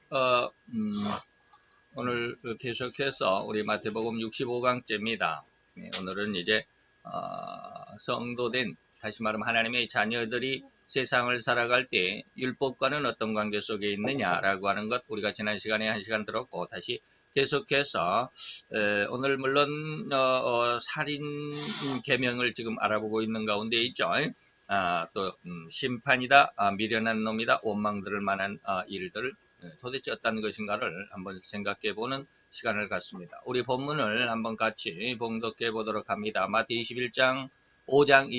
어, 음, 오늘 계속해서 우리 마태복음 65강째입니다. 오늘은 이제 성도된, 다시 말하면 하나님의 자녀들이 세상을 살아갈 때 율법과는 어떤 관계 속에 있느냐라고 하는 것, 우리가 지난 시간에 1시간 들었고, 다시 계속해서 오늘 물론 살인 계명을 지금 알아보고 있는 가운데 있죠. 또 심판이다, 미련한 놈이다, 원망 들을 만한 일들을 도대체 어떤 것인가를 한번 생각해 보는 시간을 갖습니다. 우리 본문을 한번 같이 봉독해 보도록 합니다. 마태 21장 5장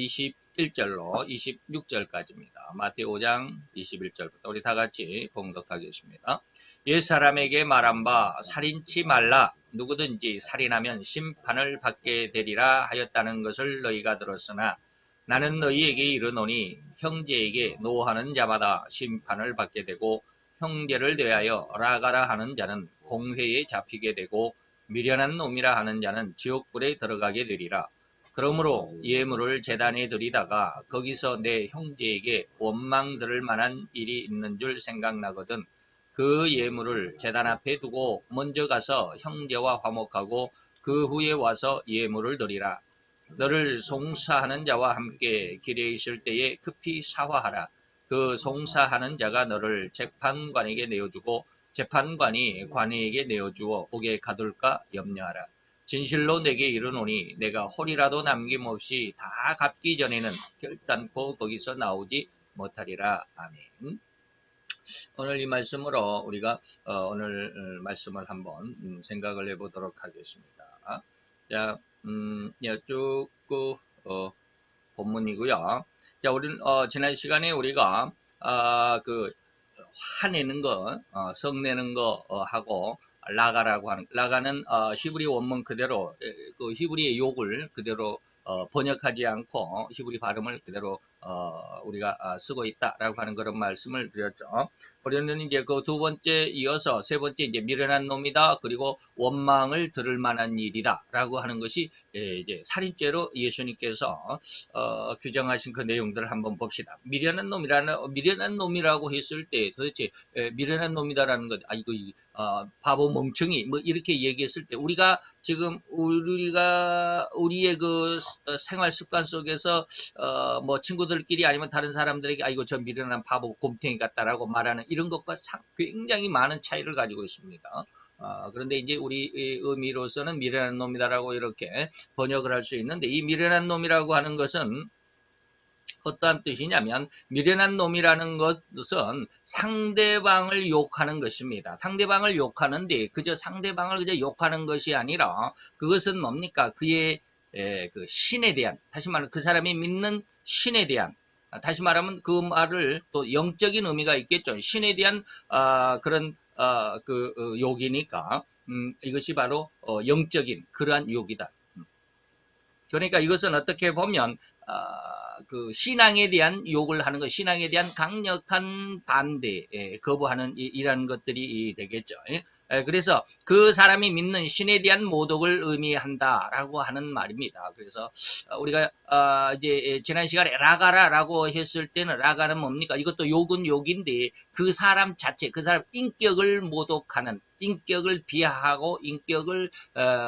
21절로 26절까지입니다. 마태 5장 21절부터 우리 다 같이 봉독하겠습니다. 옛 사람에게 말한 바 살인치 말라, 누구든지 살인하면 심판을 받게 되리라 하였다는 것을 너희가 들었으나 나는 너희에게 이르노니 형제에게 노하는 자마다 심판을 받게 되고 형제를 대하여 라가라 하는 자는 공회에 잡히게 되고 미련한 놈이라 하는 자는 지옥불에 들어가게 되리라. 그러므로 예물을 제단에 드리다가 거기서 내 형제에게 원망 들을 만한 일이 있는 줄 생각나거든 그 예물을 제단 앞에 두고 먼저 가서 형제와 화목하고 그 후에 와서 예물을 드리라. 너를 송사하는 자와 함께 길에 있을 때에 급히 사화하라. 그 송사하는 자가 너를 재판관에게 내어주고 재판관이 관에게 내어주어 옥에 가둘까 염려하라. 진실로 내게 이르노니 내가 홀이라도 남김없이 다 갚기 전에는 결단코 거기서 나오지 못하리라. 아멘. 오늘 이 말씀으로 우리가 오늘 말씀을 한번 생각을 해보도록 하겠습니다. 자, 쭉 본문이고요. 자, 우리는 지난 시간에 우리가 그 화내는 거, 성내는 거 하고 라가라고 하는, 라가는 히브리 원문 그대로 그 히브리의 욕을 그대로 번역하지 않고 히브리 발음을 그대로 우리가 쓰고 있다라고 하는 그런 말씀을 드렸죠. 우리는 이제 그 두 번째 이어서 세 번째 이제 미련한 놈이다, 그리고 원망을 들을 만한 일이다라고 하는 것이 이제 살인죄로 예수님께서 규정하신 그 내용들을 한번 봅시다. 미련한 놈이라고 했을 때 도대체 미련한 놈이다라는 것, 이거 바보 멍청이 뭐 이렇게 얘기했을 때 우리가 지금 우리의 그 생활 습관 속에서 뭐 친구들끼리 아니면 다른 사람들에게 이거 저 미련한 바보 곰탱이 같다라고 말하는 이런 것과 굉장히 많은 차이를 가지고 있습니다. 그런데 이제 우리 의미로서는 미련한 놈이다라고 이렇게 번역을 할 수 있는데, 이 미련한 놈이라고 하는 것은 어떠한 뜻이냐면, 미련한 놈이라는 것은 상대방을 욕하는 것입니다. 상대방을 욕하는데 그저 상대방을 그저 욕하는 것이 아니라 그것은 뭡니까? 그의 그 신에 대한, 다시 말하면 그 사람이 믿는 신에 대한, 다시 말하면 그 말을 또 영적인 의미가 있겠죠. 신에 대한 그런 욕이니까 이것이 바로 영적인 그러한 욕이다. 그러니까 이것은 어떻게 보면 그 신앙에 대한 욕을 하는 것, 신앙에 대한 강력한 반대, 거부하는 이런 것들이 되겠죠. 그래서 그 사람이 믿는 신에 대한 모독을 의미한다라고 하는 말입니다. 그래서 우리가 이제 지난 시간에 라가라라고 했을 때는, 라가는 뭡니까? 이것도 욕은 욕인데 그 사람 자체, 그 사람 인격을 모독하는, 인격을 비하하고 인격을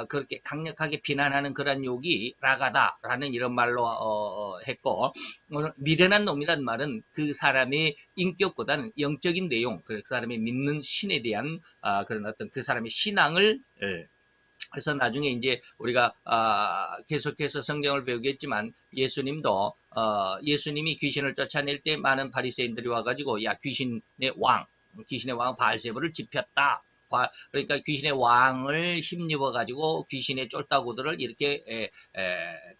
그렇게 강력하게 비난하는 그런 욕이 라가다라는 이런 말로 했고, 미련한 놈이란 말은 그 사람의 인격보다는 영적인 내용, 그 사람이 믿는 신에 대한 그런 어떤 그 사람의 신앙을, 그래서 나중에 이제 우리가 계속해서 성경을 배우겠지만 예수님도 예수님이 귀신을 쫓아낼 때 많은 바리새인들이 와가지고 야, 귀신의 왕 바알세불을 집혔다. 그러니까 귀신의 왕을 힘입어 가지고 귀신의 쫄따구들을 이렇게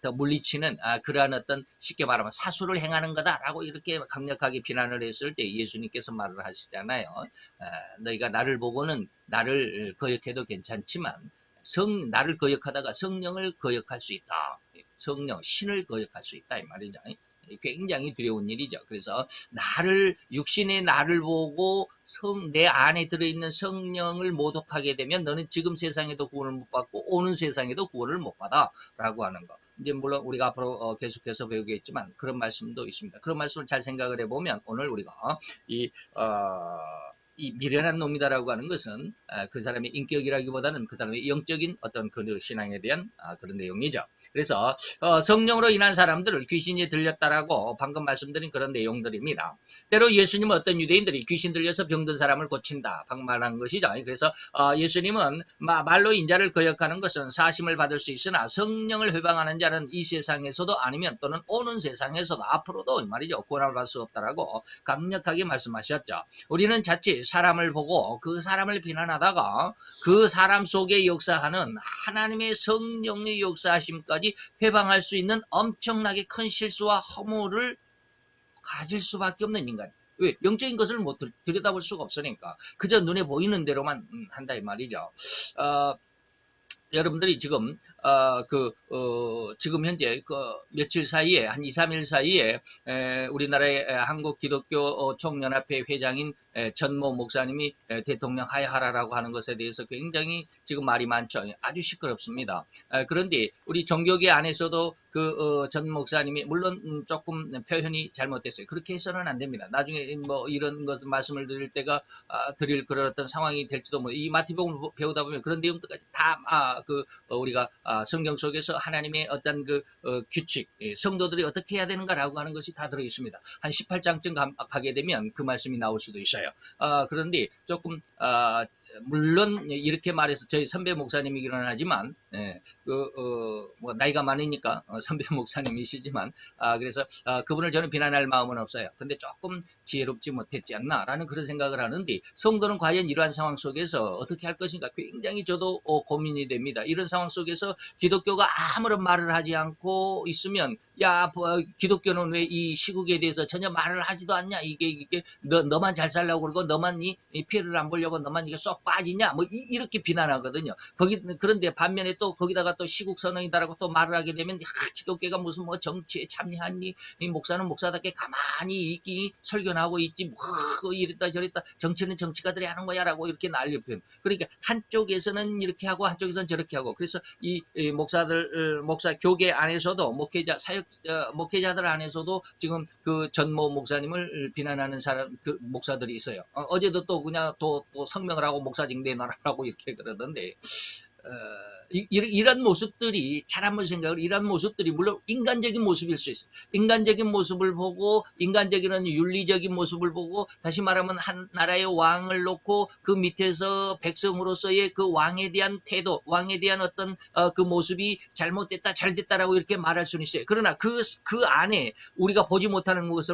더 물리치는 그러한 어떤, 쉽게 말하면 사수를 행하는 거다라고 이렇게 강력하게 비난을 했을 때 예수님께서 말을 하시잖아요. 너희가 나를 보고는 나를 거역해도 괜찮지만 나를 거역하다가 성령을 거역할 수 있다. 성령, 신을 거역할 수 있다 이 말이죠. 굉장히 두려운 일이죠. 그래서 육신의 나를 보고 내 안에 들어있는 성령을 모독하게 되면 너는 지금 세상에도 구원을 못 받고 오는 세상에도 구원을 못 받아 라고 하는 거. 이제 물론 우리가 앞으로 계속해서 배우겠지만 그런 말씀도 있습니다. 그런 말씀을 잘 생각을 해보면 오늘 우리가 이 이 미련한 놈이다라고 하는 것은 그 사람의 인격이라기보다는 그 사람의 영적인 어떤 그 신앙에 대한 그런 내용이죠. 그래서 성령으로 인한 사람들을 귀신이 들렸다라고 방금 말씀드린 그런 내용들입니다. 때로 예수님은 어떤 유대인들이 귀신 들려서 병든 사람을 고친다 방금 말한 것이죠. 그래서 예수님은 말로 인자를 거역하는 것은 사심을 받을 수 있으나 성령을 회방하는 자는 이 세상에서도 아니면 또는 오는 세상에서도 앞으로도 말이죠 구원을 받을 수 없다라고 강력하게 말씀하셨죠. 우리는 자칫 사람을 보고 그 사람을 비난하다가 그 사람 속에 역사하는 하나님의 성령의 역사하심까지 회방할 수 있는 엄청나게 큰 실수와 허물을 가질 수밖에 없는 인간. 왜? 영적인 것을 못 들여다볼 수가 없으니까 그저 눈에 보이는 대로만 한다 이 말이죠. 여러분들이 지금 지금 현재 며칠 사이에 한 2, 3일 사이에 우리나라의 한국 기독교 총연합회 회장인 전모 목사님이 대통령 하야하라라고 하는 것에 대해서 굉장히 지금 말이 많죠. 아주 시끄럽습니다. 그런데 우리 종교계 안에서도 전 목사님이 물론 조금 표현이 잘못됐어요. 그렇게 해서는 안 됩니다. 나중에 뭐 이런 것을 말씀을 드릴 때가 드릴 그런 어떤 상황이 될지도 이 마태복음을 배우다 보면 그런 내용들까지 다 우리가 성경 속에서 하나님의 어떤 규칙, 성도들이 어떻게 해야 되는가라고 하는 것이 다 들어 있습니다. 한 18장쯤 가게 되면 그 말씀이 나올 수도 있어요. 그런데 조금 물론 이렇게 말해서 저희 선배 목사님이기는 하지만 뭐 나이가 많으니까 선배 목사님이시지만 그래서 그분을 저는 비난할 마음은 없어요. 근데 조금 지혜롭지 못했지 않나라는 그런 생각을 하는데 성도는 과연 이러한 상황 속에서 어떻게 할 것인가 굉장히 저도 고민이 됩니다. 이런 상황 속에서 기독교가 아무런 말을 하지 않고 있으면 야 기독교는 왜 이 시국에 대해서 전혀 말을 하지도 않냐 이게 너만 잘 살려고 그러고 너만 이 피해를 안 보려고 너만 이게 쏙 빠지냐 뭐 이렇게 비난하거든요. 그런데 반면에 또 거기다가 또 시국 선언이다라고 또 말을 하게 되면 기독교가 무슨 뭐 정치에 참여하니 이 목사는 목사답게 가만히 있기 설교하고 있지 뭐 이랬다 저랬다 정치는 정치가들이 하는 거야라고 이렇게 난리를 피우는. 그러니까 한쪽에서는 이렇게 하고 한쪽에서는 저렇게 하고 그래서 이 목사들 목사 교계 안에서도 목회자 사역 목회자들 안에서도 지금 전모 목사님을 비난하는 사람 목사들이 있어요. 어제도 또 그냥 또 성명을 하고 목사직 내놔라라고 이렇게 그러던데 이런 모습들이 잘 한번 생각을 이런 모습들이 물론 인간적인 모습일 수 있어요. 인간적인 모습을 보고 인간적인 윤리적인 모습을 보고 다시 말하면 한 나라의 왕을 놓고 그 밑에서 백성으로서의 그 왕에 대한 태도 왕에 대한 어떤 그 모습이 잘못됐다 잘됐다라고 이렇게 말할 수는 있어요. 그러나 그 안에 우리가 보지 못하는 것이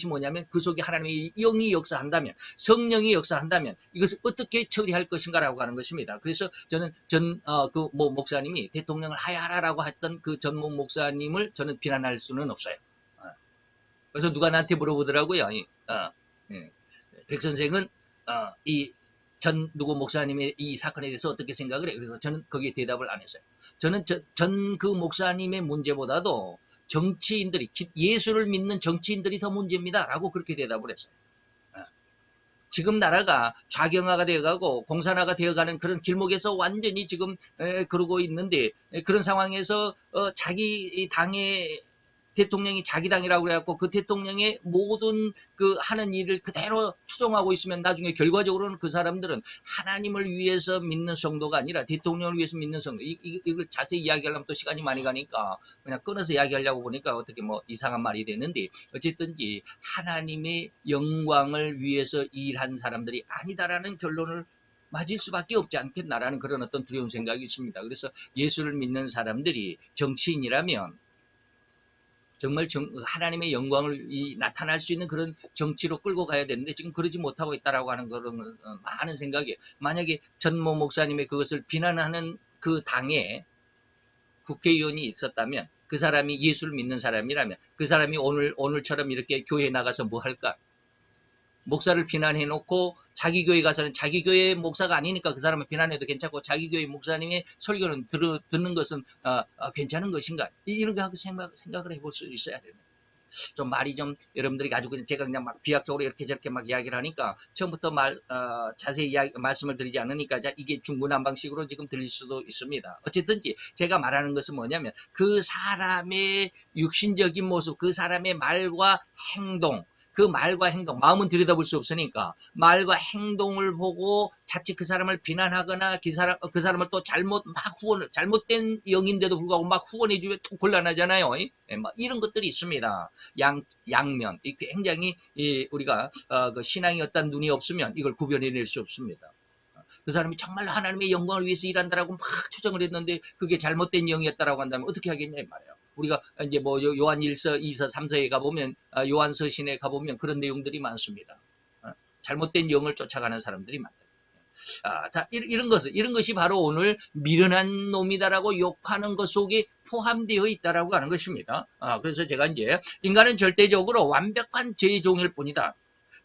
뭐냐면 그 속에 하나님의 영이 역사한다면 성령이 역사한다면 이것을 어떻게 처리할 것인가라고 하는 것입니다. 그래서 저는 목사님이 대통령을 하야하라라고 했던 그 전모 목사님을 저는 비난할 수는 없어요. 그래서 누가 나한테 물어보더라고요. 백 선생은 이 누구 목사님의 이 사건에 대해서 어떻게 생각을 해? 그래서 저는 거기에 대답을 안 했어요. 저는 그 목사님의 문제보다도 정치인들이 예수를 믿는 정치인들이 더 문제입니다라고 그렇게 대답을 했어요. 지금 나라가 좌경화가 되어가고 공산화가 되어가는 그런 길목에서 완전히 지금 그러고 있는데 그런 상황에서 자기 당의 대통령이 자기 당이라고 그래갖고 그 대통령의 모든 그 하는 일을 그대로 추종하고 있으면 나중에 결과적으로는 그 사람들은 하나님을 위해서 믿는 성도가 아니라 대통령을 위해서 믿는 성도. 이걸 자세히 이야기하려면 또 시간이 많이 가니까 그냥 끊어서 이야기하려고 보니까 어떻게 뭐 이상한 말이 되는데 어쨌든지 하나님의 영광을 위해서 일한 사람들이 아니다라는 결론을 맞을 수밖에 없지 않겠나라는 그런 어떤 두려운 생각이 있습니다. 그래서 예수를 믿는 사람들이 정치인이라면 정말 하나님의 영광을 나타날 수 있는 그런 정치로 끌고 가야 되는데 지금 그러지 못하고 있다라고 하는 그런 많은 생각이 만약에 전모 목사님의 그것을 비난하는 그 당에 국회의원이 있었다면 그 사람이 예수를 믿는 사람이라면 그 사람이 오늘처럼 이렇게 교회에 나가서 뭐 할까? 목사를 비난해놓고 자기 교회 가서는 자기 교회 목사가 아니니까 그 사람을 비난해도 괜찮고 자기 교회 목사님의 설교는 듣는 것은 괜찮은 것인가? 이런 거 하고 생각을 해볼 수 있어야 됩니다. 좀 말이 좀 여러분들이 가지고 제가 그냥 막 비약적으로 이렇게 저렇게 막 이야기를 하니까 처음부터 자세히 말씀을 드리지 않으니까 이게 중구난방식으로 지금 들릴 수도 있습니다. 어쨌든지 제가 말하는 것은 뭐냐면 그 사람의 육신적인 모습, 그 사람의 말과 행동 그 말과 행동, 마음은 들여다볼 수 없으니까 말과 행동을 보고 자칫 그 사람을 비난하거나 그 사람을 또 잘못된 영인데도 불구하고 막 후원해주면 또 곤란하잖아요. 예, 막 이런 것들이 있습니다. 양면, 굉장히 우리가 그 신앙이 어떤 눈이 없으면 이걸 구별해낼 수 없습니다. 그 사람이 정말 하나님의 영광을 위해서 일한다라고 막 추정을 했는데 그게 잘못된 영이었다라고 한다면 어떻게 하겠냐 이 말이에요. 우리가 이제 뭐 요한 1서, 2서, 3서에 가보면 요한 서신에 가보면 그런 내용들이 많습니다. 잘못된 영을 쫓아가는 사람들이 많다. 이런 것이 바로 오늘 미련한 놈이다라고 욕하는 것 속에 포함되어 있다라고 하는 것입니다. 그래서 제가 이제 인간은 절대적으로 완벽한 죄의 종일 뿐이다.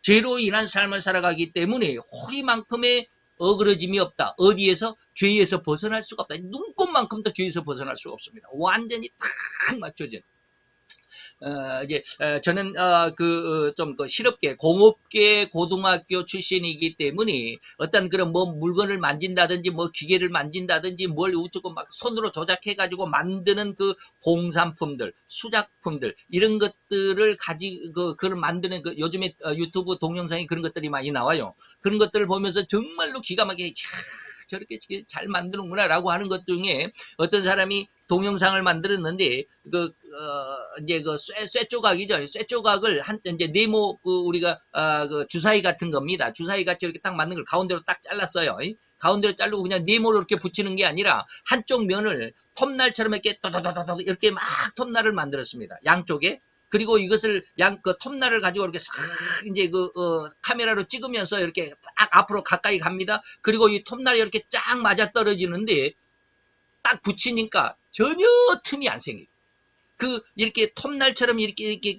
죄로 인한 삶을 살아가기 때문에 호리만큼의 어그러짐이 없다. 어디에서? 죄에서 벗어날 수가 없다. 눈꽃만큼도 죄에서 벗어날 수가 없습니다. 완전히 탁 맞춰진. 저는 좀 실업계, 공업계 고등학교 출신이기 때문에 어떤 그런 뭐 물건을 만진다든지 뭐 기계를 만진다든지 뭘 우쭈고 막 손으로 조작해가지고 만드는 그 공산품들, 수작품들 이런 것들을 그걸 만드는 요즘에 유튜브 동영상에 그런 것들이 많이 나와요. 그런 것들을 보면서 정말로 기가 막히게 저렇게 잘 만드는구나라고 하는 것 중에 어떤 사람이 동영상을 만들었는데 이제 쇠 조각이죠. 쇠 조각을 이제 네모 우리가 그 주사위 같은 겁니다. 주사위 같이 이렇게 딱 맞는 걸 가운데로 딱 잘랐어요. 가운데로 자르고 그냥 네모로 이렇게 붙이는 게 아니라 한쪽 면을 톱날처럼 이렇게 도도도도도 이렇게 막 톱날을 만들었습니다. 양쪽에. 그리고 이것을 그 톱날을 가지고 이렇게 싹 이제 카메라로 찍으면서 이렇게 딱 앞으로 가까이 갑니다. 그리고 이 톱날이 이렇게 쫙 맞아 떨어지는데 딱 붙이니까 전혀 틈이 안 생겨요. 이렇게 톱날처럼 이렇게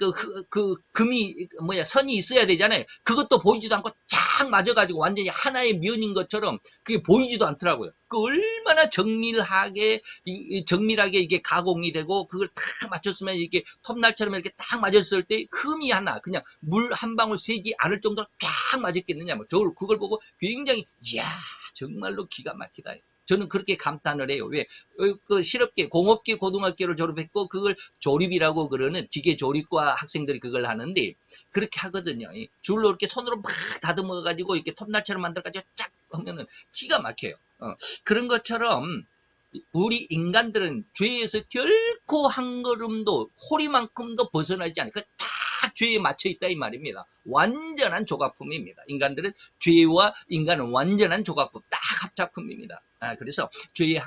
금이 선이 있어야 되잖아요. 그것도 보이지도 않고 쫙 맞아가지고 완전히 하나의 면인 것처럼 그게 보이지도 않더라고요. 얼마나 정밀하게 이게 가공이 되고 그걸 딱 맞췄으면 이렇게 톱날처럼 이렇게 딱 맞았을 때 흠이 하나 그냥 물 한 방울 새지 않을 정도로 쫙 맞았겠느냐. 그걸 보고 굉장히 이야 정말로 기가 막히다. 저는 그렇게 감탄을 해요. 왜? 실업계, 공업계 고등학교를 졸업했고 그걸 조립이라고 그러는 기계 조립과 학생들이 그걸 하는데 그렇게 하거든요. 줄로 이렇게 손으로 막 다듬어 가지고 이렇게 톱날처럼 만들어 가지고 쫙 하면은 기가 막혀요. 그런 것처럼 우리 인간들은 죄에서 결코 한 걸음도 호리만큼도 벗어나지 않으니까 다 죄에 맞춰 있다 이 말입니다. 완전한 조각품입니다. 인간들은 죄와 인간은 완전한 조각품, 딱 합작품입니다. 그래서 죄의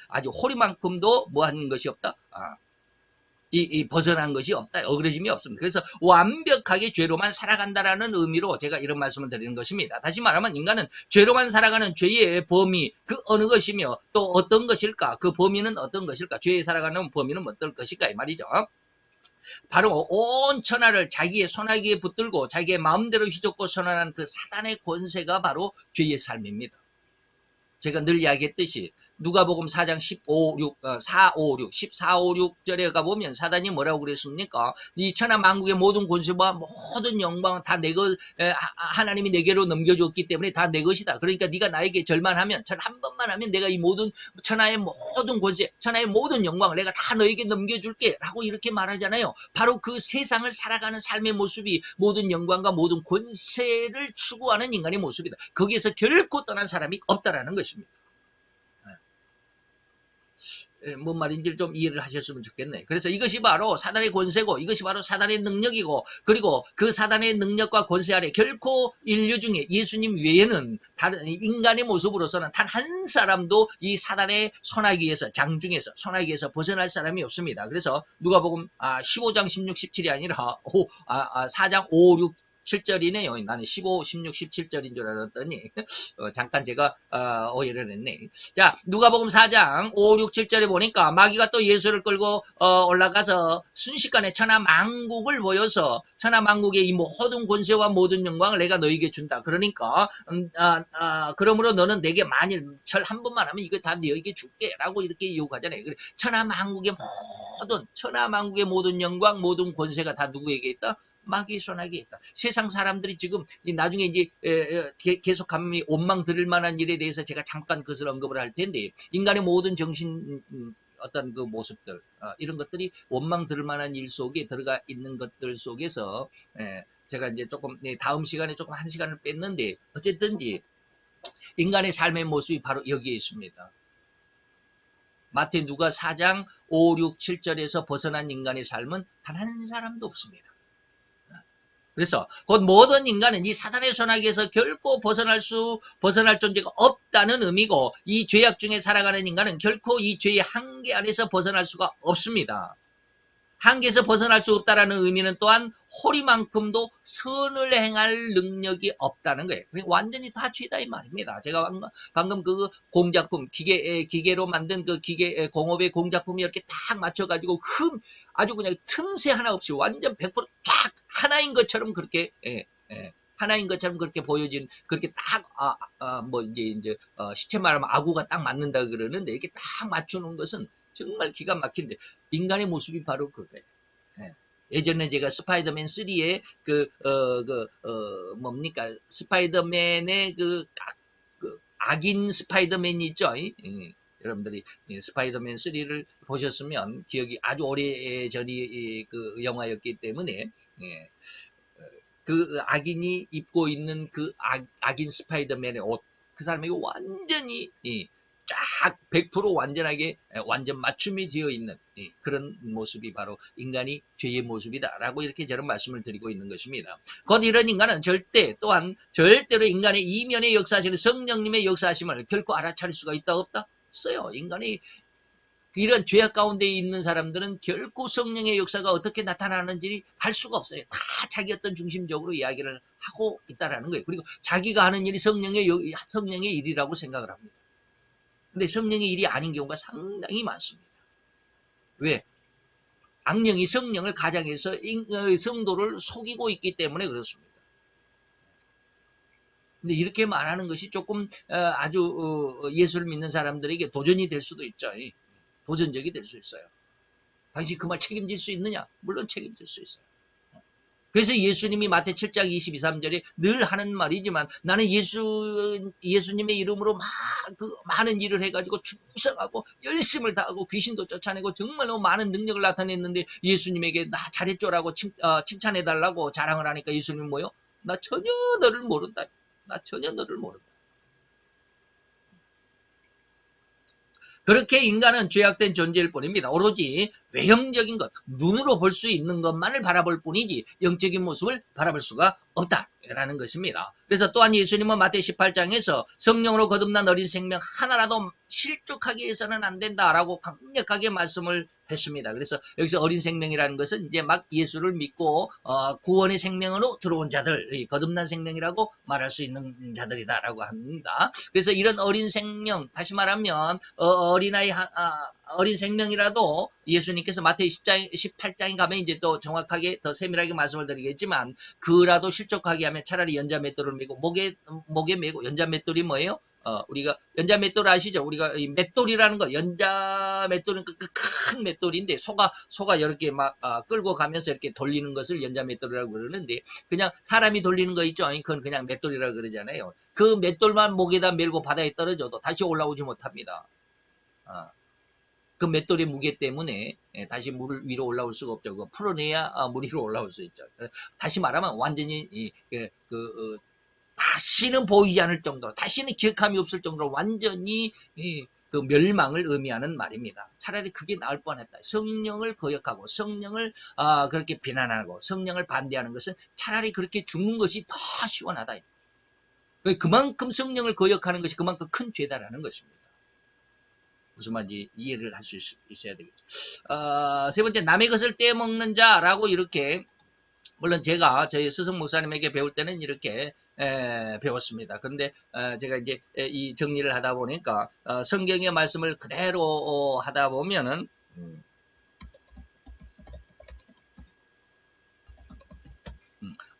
아주 호리만큼도 뭐 하는 것이 없다. 벗어난 것이 없다. 어그러짐이 없습니다. 그래서 완벽하게 죄로만 살아간다라는 의미로 제가 이런 말씀을 드리는 것입니다. 다시 말하면 인간은 죄로만 살아가는 죄의 범위 그 어느 것이며 또 어떤 것일까? 그 범위는 어떤 것일까? 죄에 살아가는 범위는 어떨 것일까? 이 말이죠. 바로 온 천하를 자기의 손아귀에 붙들고 자기의 마음대로 휘젓고 선언한 그 사단의 권세가 바로 죄의 삶입니다. 제가 늘 이야기했듯이 누가복음 4장 14, 5, 6절에 가보면 사단이 뭐라고 그랬습니까? 이 천하 만국의 모든 권세와 모든 영광은 다 하나님이 내게로 넘겨줬기 때문에 다 내 것이다. 그러니까 네가 나에게 절만하면 한 번만 하면 내가 이 모든 천하의 모든 권세, 천하의 모든 영광을 내가 다 너에게 넘겨줄게 라고 이렇게 말하잖아요. 바로 그 세상을 살아가는 삶의 모습이 모든 영광과 모든 권세를 추구하는 인간의 모습이다. 거기에서 결코 떠난 사람이 없다라는 것입니다. 뭔 말인지 좀 이해를 하셨으면 좋겠네. 그래서 이것이 바로 사단의 권세고 이것이 바로 사단의 능력이고 그리고 그 사단의 능력과 권세 아래 결코 인류 중에 예수님 외에는 다른 인간의 모습으로서는 단 한 사람도 이 사단의 손아귀에서 장중에서 손아귀에서 벗어날 사람이 없습니다. 그래서 누가복음 15장 16, 17이 아니라 4장 5, 6, 7절이네요. 나는 15, 16, 17절인 줄 알았더니 잠깐 제가 오해를 했네. 자, 누가복음 4장 5, 6, 7절에 보니까 마귀가 또 예수를 끌고 올라가서 순식간에 천하 만국을 보여서 천하 만국의 이 모든 권세와 모든 영광을 내가 너에게 준다. 그러니까 그러므로 너는 내게 만일 절 한 번만 하면 이거 다 너에게 줄게 라고 이렇게 요구하잖아요. 천하 만국의 모든 영광 모든 권세가 다 누구에게 있다? 마귀의 손아귀에 있다. 세상 사람들이 지금 나중에 이제 계속 감히 원망 들을 만한 일에 대해서 제가 잠깐 그것을 언급을 할 텐데 인간의 모든 정신 어떤 그 모습들 이런 것들이 원망 들을 만한 일 속에 들어가 있는 것들 속에서 제가 이제 조금 다음 시간에 조금 한 시간을 뺐는데 어쨌든지 인간의 삶의 모습이 바로 여기에 있습니다. 마태 누가 4장 5, 6, 7절에서 벗어난 인간의 삶은 단 한 사람도 없습니다. 그래서 곧 모든 인간은 이 사단의 손아귀에서 결코 벗어날 존재가 없다는 의미고, 이 죄악 중에 살아가는 인간은 결코 이 죄의 한계 안에서 벗어날 수가 없습니다. 한계에서 벗어날 수 없다는 의미는 또한 호리만큼도 선을 행할 능력이 없다는 거예요. 완전히 다 죄다 이 말입니다. 제가 방금 그 공작품, 기계로 만든 그 공업의 공작품이 이렇게 딱 맞춰가지고 아주 그냥 틈새 하나 없이 완전 100%쫙 하나인 것처럼 그렇게, 하나인 것처럼 그렇게 보여진, 그렇게 딱, 시체 말하면 아구가 딱 맞는다 그러는데, 이렇게 딱 맞추는 것은 정말 기가 막힌데, 인간의 모습이 바로 그거예요. 예전에 제가 스파이더맨 3의 스파이더맨의 악인 스파이더맨이 있죠. 여러분들이 스파이더맨 3를 보셨으면 기억이 아주 오래전이 그 영화였기 때문에, 그 악인이 입고 있는 그 악인 스파이더맨의 옷, 그 사람이 완전히 쫙 100% 완전하게 완전 맞춤이 되어 있는 그런 모습이 바로 인간이 죄의 모습이다라고 이렇게 저는 말씀을 드리고 있는 것입니다. 곧 이런 인간은 절대로 인간의 이면의 역사하시는 성령님의 역사하심을 결코 알아차릴 수가 있다 없다? 없어요. 인간이 이런 죄악 가운데 있는 사람들은 결코 성령의 역사가 어떻게 나타나는지 알 수가 없어요. 다 자기 어떤 중심적으로 이야기를 하고 있다라는 거예요. 그리고 자기가 하는 일이 성령의 일이라고 생각을 합니다. 근데 성령의 일이 아닌 경우가 상당히 많습니다. 왜? 악령이 성령을 가장해서 성도를 속이고 있기 때문에 그렇습니다. 근데 이렇게 말하는 것이 조금 아주 예수를 믿는 사람들에게 도전이 될 수도 있죠. 도전적이 될 수 있어요. 당신 그 말 책임질 수 있느냐? 물론 책임질 수 있어요. 그래서 예수님이 마태 7장 22, 3절에 늘 하는 말이지만, 나는 예수님의 이름으로 많은 일을 해가지고 충성하고 열심을 다하고 귀신도 쫓아내고 정말로 많은 능력을 나타냈는데, 예수님에게 나 잘했죠라고 칭찬해달라고 자랑을 하니까 예수님은 뭐요? 나 전혀 너를 모른다. 나 전혀 너를 모른다. 그렇게 인간은 죄악된 존재일 뿐입니다. 오로지 외형적인 것, 눈으로 볼 수 있는 것만을 바라볼 뿐이지 영적인 모습을 바라볼 수가 없다라는 것입니다. 그래서 또한 예수님은 마태 18장에서 성령으로 거듭난 어린 생명 하나라도 실족하게 해서는 안 된다라고 강력하게 말씀을 했습니다. 그래서 여기서 어린 생명이라는 것은 이제 막 예수를 믿고 구원의 생명으로 들어온 자들, 거듭난 생명이라고 말할 수 있는 자들이다라고 합니다. 그래서 이런 어린 생명, 다시 말하면 어린 생명이라도 예수님께서 마태 18장에 가면 이제 또 정확하게 더 세밀하게 말씀을 드리겠지만, 그라도 실족하게 하면 차라리 연자 맷돌을 메고 목에 메고, 연자 맷돌이 뭐예요? 우리가 연자 맷돌 아시죠? 우리가 이 맷돌이라는 거, 연자 맷돌은 그 큰 맷돌인데 소가 이렇게 막 끌고 가면서 이렇게 돌리는 것을 연자 맷돌이라고 그러는데, 그냥 사람이 돌리는 거 있죠? 그건 그냥 맷돌이라고 그러잖아요. 그 맷돌만 목에다 메고 바다에 떨어져도 다시 올라오지 못합니다. 그 맷돌의 무게 때문에 다시 물 위로 올라올 수가 없죠. 그거 풀어내야 물 위로 올라올 수 있죠. 다시 말하면 완전히 다시는 보이지 않을 정도로, 다시는 기억함이 없을 정도로 완전히 그 멸망을 의미하는 말입니다. 차라리 그게 나을 뻔했다. 성령을 거역하고 성령을 그렇게 비난하고 성령을 반대하는 것은 차라리 그렇게 죽는 것이 더 시원하다. 그만큼 성령을 거역하는 것이 그만큼 큰 죄다라는 것입니다. 무슨 말인지 이해를 할 수 있어야 되겠죠. 세 번째, 남의 것을 떼먹는 자라고 이렇게, 물론 제가 저희 스승 목사님에게 배울 때는 이렇게 배웠습니다. 그런데 제가 이제 이 정리를 하다 보니까 성경의 말씀을 그대로 하다 보면은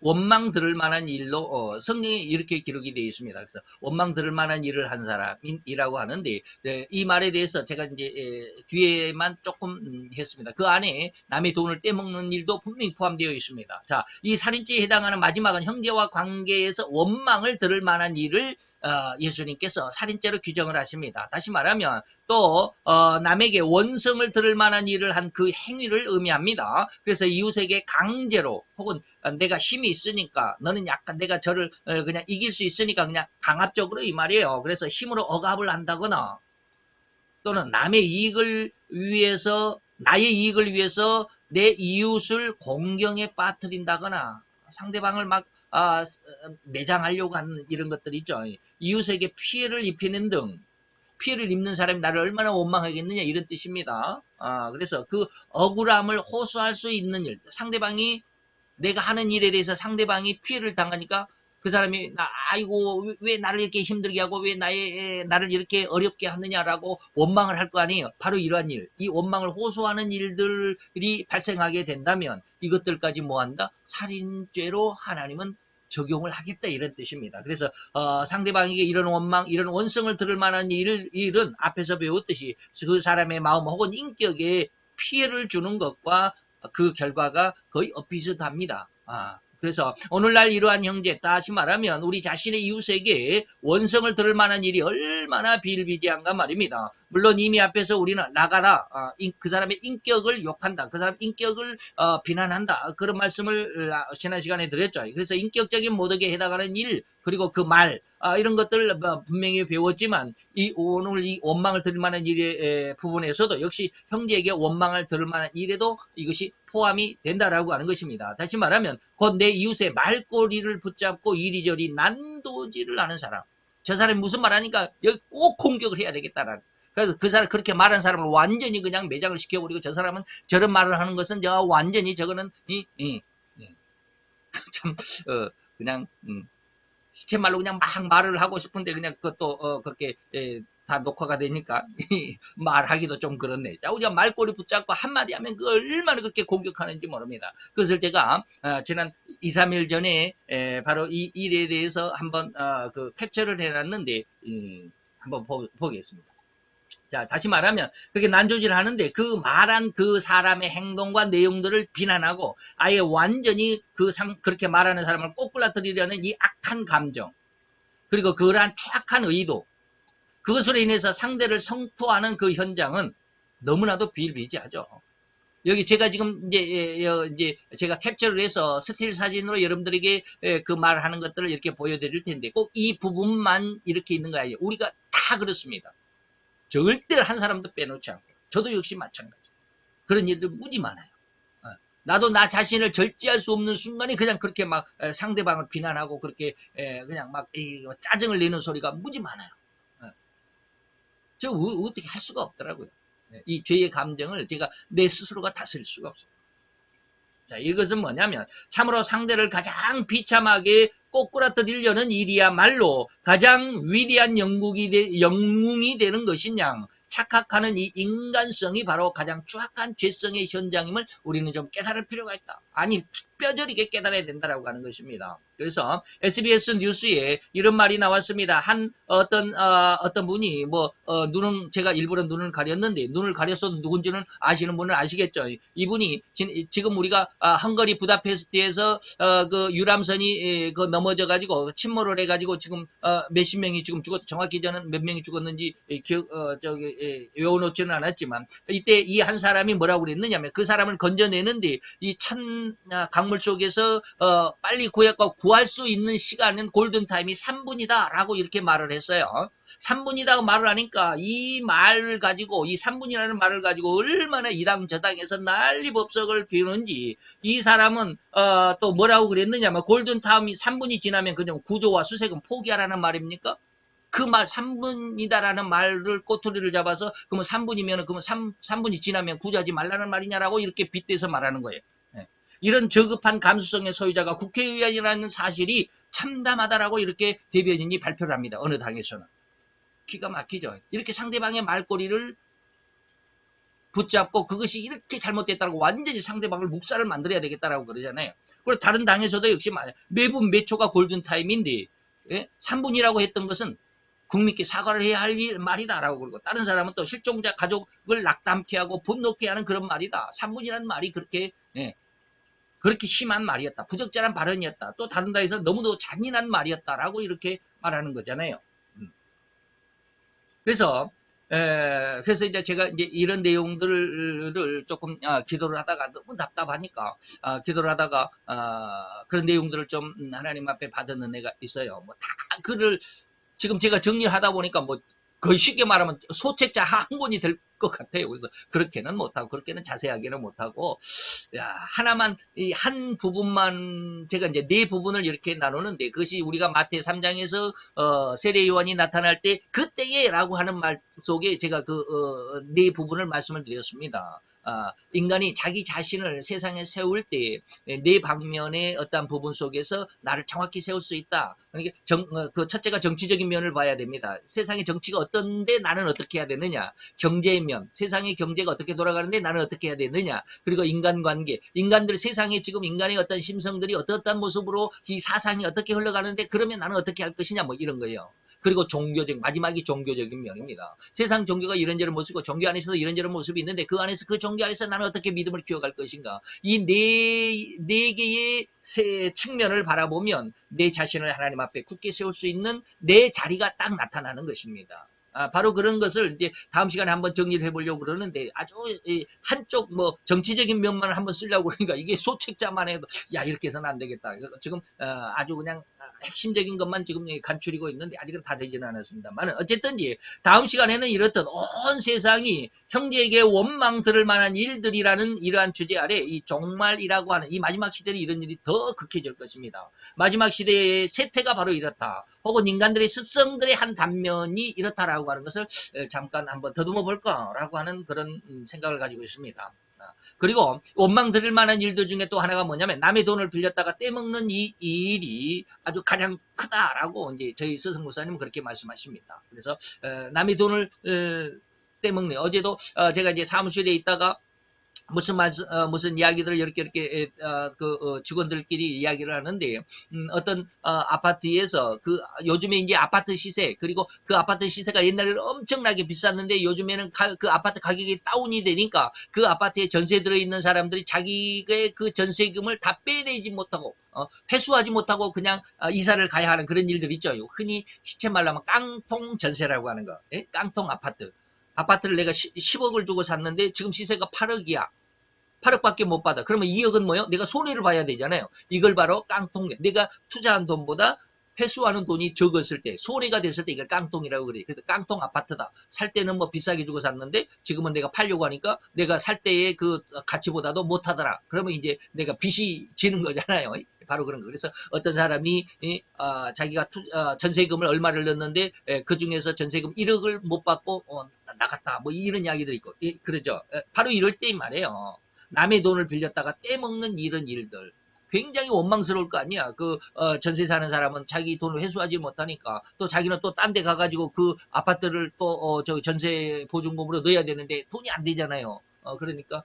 원망 들을 만한 일로 성경에 이렇게 기록이 되어 있습니다. 그래서 원망 들을 만한 일을 한 사람이라고 하는데, 이 말에 대해서 제가 이제 뒤에만 조금 했습니다. 그 안에 남의 돈을 떼먹는 일도 분명히 포함되어 있습니다. 자, 이 살인죄에 해당하는 마지막은 형제와 관계에서 원망을 들을 만한 일을 예수님께서 살인죄로 규정을 하십니다. 다시 말하면 또 남에게 원성을 들을 만한 일을 한 그 행위를 의미합니다. 그래서 이웃에게 강제로 혹은 내가 힘이 있으니까 너는 약간 내가 저를 그냥 이길 수 있으니까 그냥 강압적으로 이 말이에요. 그래서 힘으로 억압을 한다거나 또는 남의 이익을 위해서 나의 이익을 위해서 내 이웃을 공경에 빠뜨린다거나 상대방을 막 매장하려고 하는 이런 것들 있죠. 이웃에게 피해를 입히는 등 피해를 입는 사람이 나를 얼마나 원망하겠느냐 이런 뜻입니다. 그래서 그 억울함을 호소할 수 있는 일, 상대방이 내가 하는 일에 대해서 상대방이 피해를 당하니까 그 사람이 아이고 왜 나를 이렇게 힘들게 하고 왜 나를 이렇게 어렵게 하느냐라고 원망을 할 거 아니에요. 바로 이러한 일, 이 원망을 호소하는 일들이 발생하게 된다면 이것들까지 뭐한다? 살인죄로 하나님은 적용을 하겠다 이런 뜻입니다. 그래서 상대방에게 이런 원망, 이런 원성을 들을 만한 일은 앞에서 배웠듯이 그 사람의 마음 혹은 인격에 피해를 주는 것과 그 결과가 거의 비슷합니다. 그래서 오늘날 이러한 형제, 다시 말하면 우리 자신의 이웃에게 원성을 들을 만한 일이 얼마나 비일비재한가 말입니다. 물론 이미 앞에서 우리는 나가라, 그 사람의 인격을 욕한다, 그 사람 인격을 비난한다, 그런 말씀을 지난 시간에 드렸죠. 그래서 인격적인 모독에 해당하는 일, 그리고 그 말, 이런 것들을 분명히 배웠지만 오늘 이 원망을 들을 만한 일의 부분에서도 역시 형제에게 원망을 들을 만한 일에도 이것이 포함이 된다라고 하는 것입니다. 다시 말하면 곧 내 이웃의 말꼬리를 붙잡고 이리저리 난도질을 하는 사람, 저 사람이 무슨 말하니까 여기 꼭 공격을 해야 되겠다라는, 그래서 그 사람 그렇게 말한 사람을 완전히 그냥 매장을 시켜버리고 저 사람은 저런 말을 하는 것은 완전히 저거는 참 그냥 시체 말로 그냥 막 말을 하고 싶은데 그냥 그것도 그렇게 다 녹화가 되니까 말하기도 좀 그렇네. 자, 우리가 말꼬리 붙잡고 한마디 하면 그 얼마나 그렇게 공격하는지 모릅니다. 그것을 제가 지난 2, 3일 전에 바로 이 일에 대해서 한번 그 캡처를 해놨는데 한번 보겠습니다. 자, 다시 말하면 그렇게 난조질 하는데 그 말한 그 사람의 행동과 내용들을 비난하고 아예 완전히 그렇게 말하는 사람을 꼬꾸라뜨리려는 이 악한 감정, 그리고 그러한 추악한 의도, 그것으로 인해서 상대를 성토하는 그 현장은 너무나도 비일비재하죠. 여기 제가 지금 이제 제가 캡처를 해서 스틸 사진으로 여러분들에게 그 말하는 것들을 이렇게 보여드릴 텐데 꼭 이 부분만 이렇게 있는 거 아니에요. 우리가 다 그렇습니다. 절대 한 사람도 빼놓지 않고, 저도 역시 마찬가지. 그런 일들 무지 많아요. 나도 나 자신을 절제할 수 없는 순간에 그냥 그렇게 막 상대방을 비난하고 그렇게 그냥 막 짜증을 내는 소리가 무지 많아요. 제가 어떻게 할 수가 없더라고요. 이 죄의 감정을 제가 내 스스로가 다스릴 수가 없어요. 자, 이것은 뭐냐면 참으로 상대를 가장 비참하게 꼬꾸라뜨리려는 일이야말로 가장 위대한 영웅이 되는 것이냐, 착각하는 이 인간성이 바로 가장 추악한 죄성의 현장임을 우리는 좀 깨달을 필요가 있다. 아니, 뼈저리게 깨달아야 된다라고 하는 것입니다. 그래서 SBS 뉴스에 이런 말이 나왔습니다. 어떤 분이 눈은 제가 일부러 눈을 가렸는데 눈을 가렸어도 누군지는 아시는 분은 아시겠죠. 이분이 지금 우리가 헝가리 부다페스트에서 그 유람선이 넘어져 가지고 침몰을 해 가지고 지금 몇십 명이 지금 죽었, 정확히 저는 몇 명이 죽었는지 외워놓지는 않았지만 이때 이 한 사람이 뭐라고 그랬느냐면 그 사람을 건져내는데 이 찬 강물 속에서 빨리 구할 수 있는 시간은 골든타임이 3분이다 라고 이렇게 말을 했어요. 3분이라고 말을 하니까 이 말을 가지고, 이 3분이라는 말을 가지고 얼마나 이당 저당에서 난리법석을 피우는지, 이 사람은 또 뭐라고 그랬느냐면 골든타임이 3분이 지나면 그냥 구조와 수색은 포기하라는 말입니까? 그 말 3분이다라는 말을 꼬투리를 잡아서 그러면 3분이면 그러면 3분이 지나면 구조하지 말라는 말이냐라고 이렇게 빗대서 말하는 거예요. 이런 저급한 감수성의 소유자가 국회의원이라는 사실이 참담하다라고 이렇게 대변인이 발표를 합니다. 어느 당에서는. 기가 막히죠. 이렇게 상대방의 말꼬리를 붙잡고 그것이 이렇게 잘못됐다고 완전히 상대방을 묵살을 만들어야 되겠다라고 그러잖아요. 그리고 다른 당에서도 역시 매분 몇 초가 골든타임인데 3분이라고 했던 것은 국민께 사과를 해야 할 말이다라고 그러고, 다른 사람은 또 실종자 가족을 낙담케 하고 분노케 하는 그런 말이다. 3분이라는 말이 그렇게 심한 말이었다. 부적절한 발언이었다. 또 다른 당에서 너무도 잔인한 말이었다라고 이렇게 말하는 거잖아요. 그래서 이제 제가 이제 이런 내용들을 조금 기도를 하다가 너무 답답하니까 기도를 하다가 그런 내용들을 좀 하나님 앞에 받은 은혜가 있어요. 뭐 다 글을 지금 제가 정리를 하다 보니까 뭐 거의 쉽게 말하면 소책자 한 권이 될 것 같아요. 그래서 그렇게는 못하고 그렇게는 자세하게는 못하고 하나만 이 한 부분만 제가 이제 네 부분을 이렇게 나누는데 그것이 우리가 마태 3장에서 세례 요한이 나타날 때 그때에라고 하는 말 속에 제가 그 네 부분을 말씀을 드렸습니다. 인간이 자기 자신을 세상에 세울 때 네 방면의 어떤 부분 속에서 나를 정확히 세울 수 있다. 그러니까 그 첫째가 정치적인 면을 봐야 됩니다. 세상의 정치가 어떤데 나는 어떻게 해야 되느냐. 경제의 면, 세상의 경제가 어떻게 돌아가는데 나는 어떻게 해야 되느냐. 그리고 인간관계, 인간들 세상에 지금 인간의 어떤 심성들이 어떠한 모습으로 이 사상이 어떻게 흘러가는데 그러면 나는 어떻게 할 것이냐 뭐 이런 거예요. 그리고 마지막이 종교적인 면입니다. 세상 종교가 이런저런 모습이고 종교 안에서도 이런저런 모습이 있는데 그 안에서 그 종교 안에서 나는 어떻게 믿음을 키워갈 것인가. 이 네 개의 측면을 바라보면 내 자신을 하나님 앞에 굳게 세울 수 있는 내 자리가 딱 나타나는 것입니다. 바로 그런 것을 이제 다음 시간에 한번 정리를 해보려고 그러는데 아주 한쪽 뭐 정치적인 면만을 한번 쓰려고 그러니까 이게 소책자만 해도 야 이렇게 해서는 안 되겠다. 지금 아주 그냥 핵심적인 것만 지금 간추리고 있는데 아직은 다 되지는 않았습니다만 어쨌든지 다음 시간에는 이렇듯 온 세상이 형제에게 원망 들을 만한 일들이라는 이러한 주제 아래 이 종말이라고 하는 이 마지막 시대는 이런 일이 더 극해질 것입니다. 마지막 시대의 세태가 바로 이렇다. 혹은 인간들의 습성들의 한 단면이 이렇다라고 하는 것을 잠깐 한번 더듬어 볼까라고 하는 그런 생각을 가지고 있습니다. 그리고 원망 드릴 만한 일들 중에 또 하나가 뭐냐면 남의 돈을 빌렸다가 떼먹는 이 일이 아주 가장 크다라고 이제 저희 스승 목사님은 그렇게 말씀하십니다. 그래서 남의 돈을 떼먹네. 어제도 제가 이제 사무실에 있다가 무슨 이야기들을 이렇게 직원들끼리 이야기를 하는데, 어떤, 아파트에서 요즘에 이제 아파트 시세, 그리고 그 아파트 시세가 옛날에는 엄청나게 비쌌는데 요즘에는 그 아파트 가격이 다운이 되니까 그 아파트에 전세 들어있는 사람들이 자기의 그 전세금을 다 빼내지 못하고, 회수하지 못하고 그냥 이사를 가야 하는 그런 일들 있죠. 흔히 시체말로 하면 깡통 전세라고 하는 거. 예? 깡통 아파트. 아파트를 내가 10억을 주고 샀는데 지금 시세가 8억이야. 8억밖에 못 받아. 그러면 2억은 뭐요? 내가 손해를 봐야 되잖아요. 이걸 바로 깡통. 내가 투자한 돈보다 회수하는 돈이 적었을 때, 손해가 됐을 때 이걸 깡통이라고 그래요. 그래서 깡통 아파트다. 살 때는 뭐 비싸게 주고 샀는데 지금은 내가 팔려고 하니까 내가 살 때의 그 가치보다도 못하더라. 그러면 이제 내가 빚이 지는 거잖아요. 바로 그런 거. 그래서 어떤 사람이 자기가 전세금을 얼마를 넣었는데 그 중에서 전세금 1억을 못 받고 나갔다. 뭐 이런 이야기도 있고 그러죠. 바로 이럴 때인 말이에요. 남의 돈을 빌렸다가 떼먹는 이런 일들. 굉장히 원망스러울 거 아니야. 전세 사는 사람은 자기 돈을 회수하지 못하니까 또 자기는 또 딴 데 가가지고 그 아파트를 또 전세 보증금으로 넣어야 되는데 돈이 안 되잖아요. 그러니까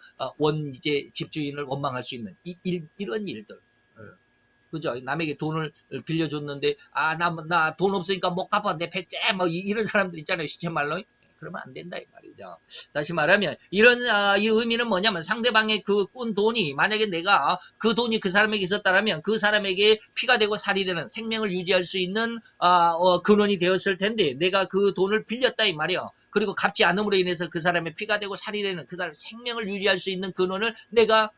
이제 집주인을 원망할 수 있는 이런 일들. 그죠? 남에게 돈을 빌려줬는데 나 돈 없으니까 못 갚아 내 배째 뭐 이런 사람들 있잖아요. 시체 말로. 그러면 안 된다 이 말이죠. 다시 말하면 이런 이 의미는 뭐냐면 상대방의 그 꾼 돈이 만약에 내가 그 돈이 그 사람에게 있었다면 그 사람에게 피가 되고 살이 되는 생명을 유지할 수 있는 근원이 되었을 텐데 내가 그 돈을 빌렸다 이 말이요. 그리고 갚지 않음으로 인해서 그 사람의 피가 되고 살이 되는 그 사람의 생명을 유지할 수 있는 근원을 내가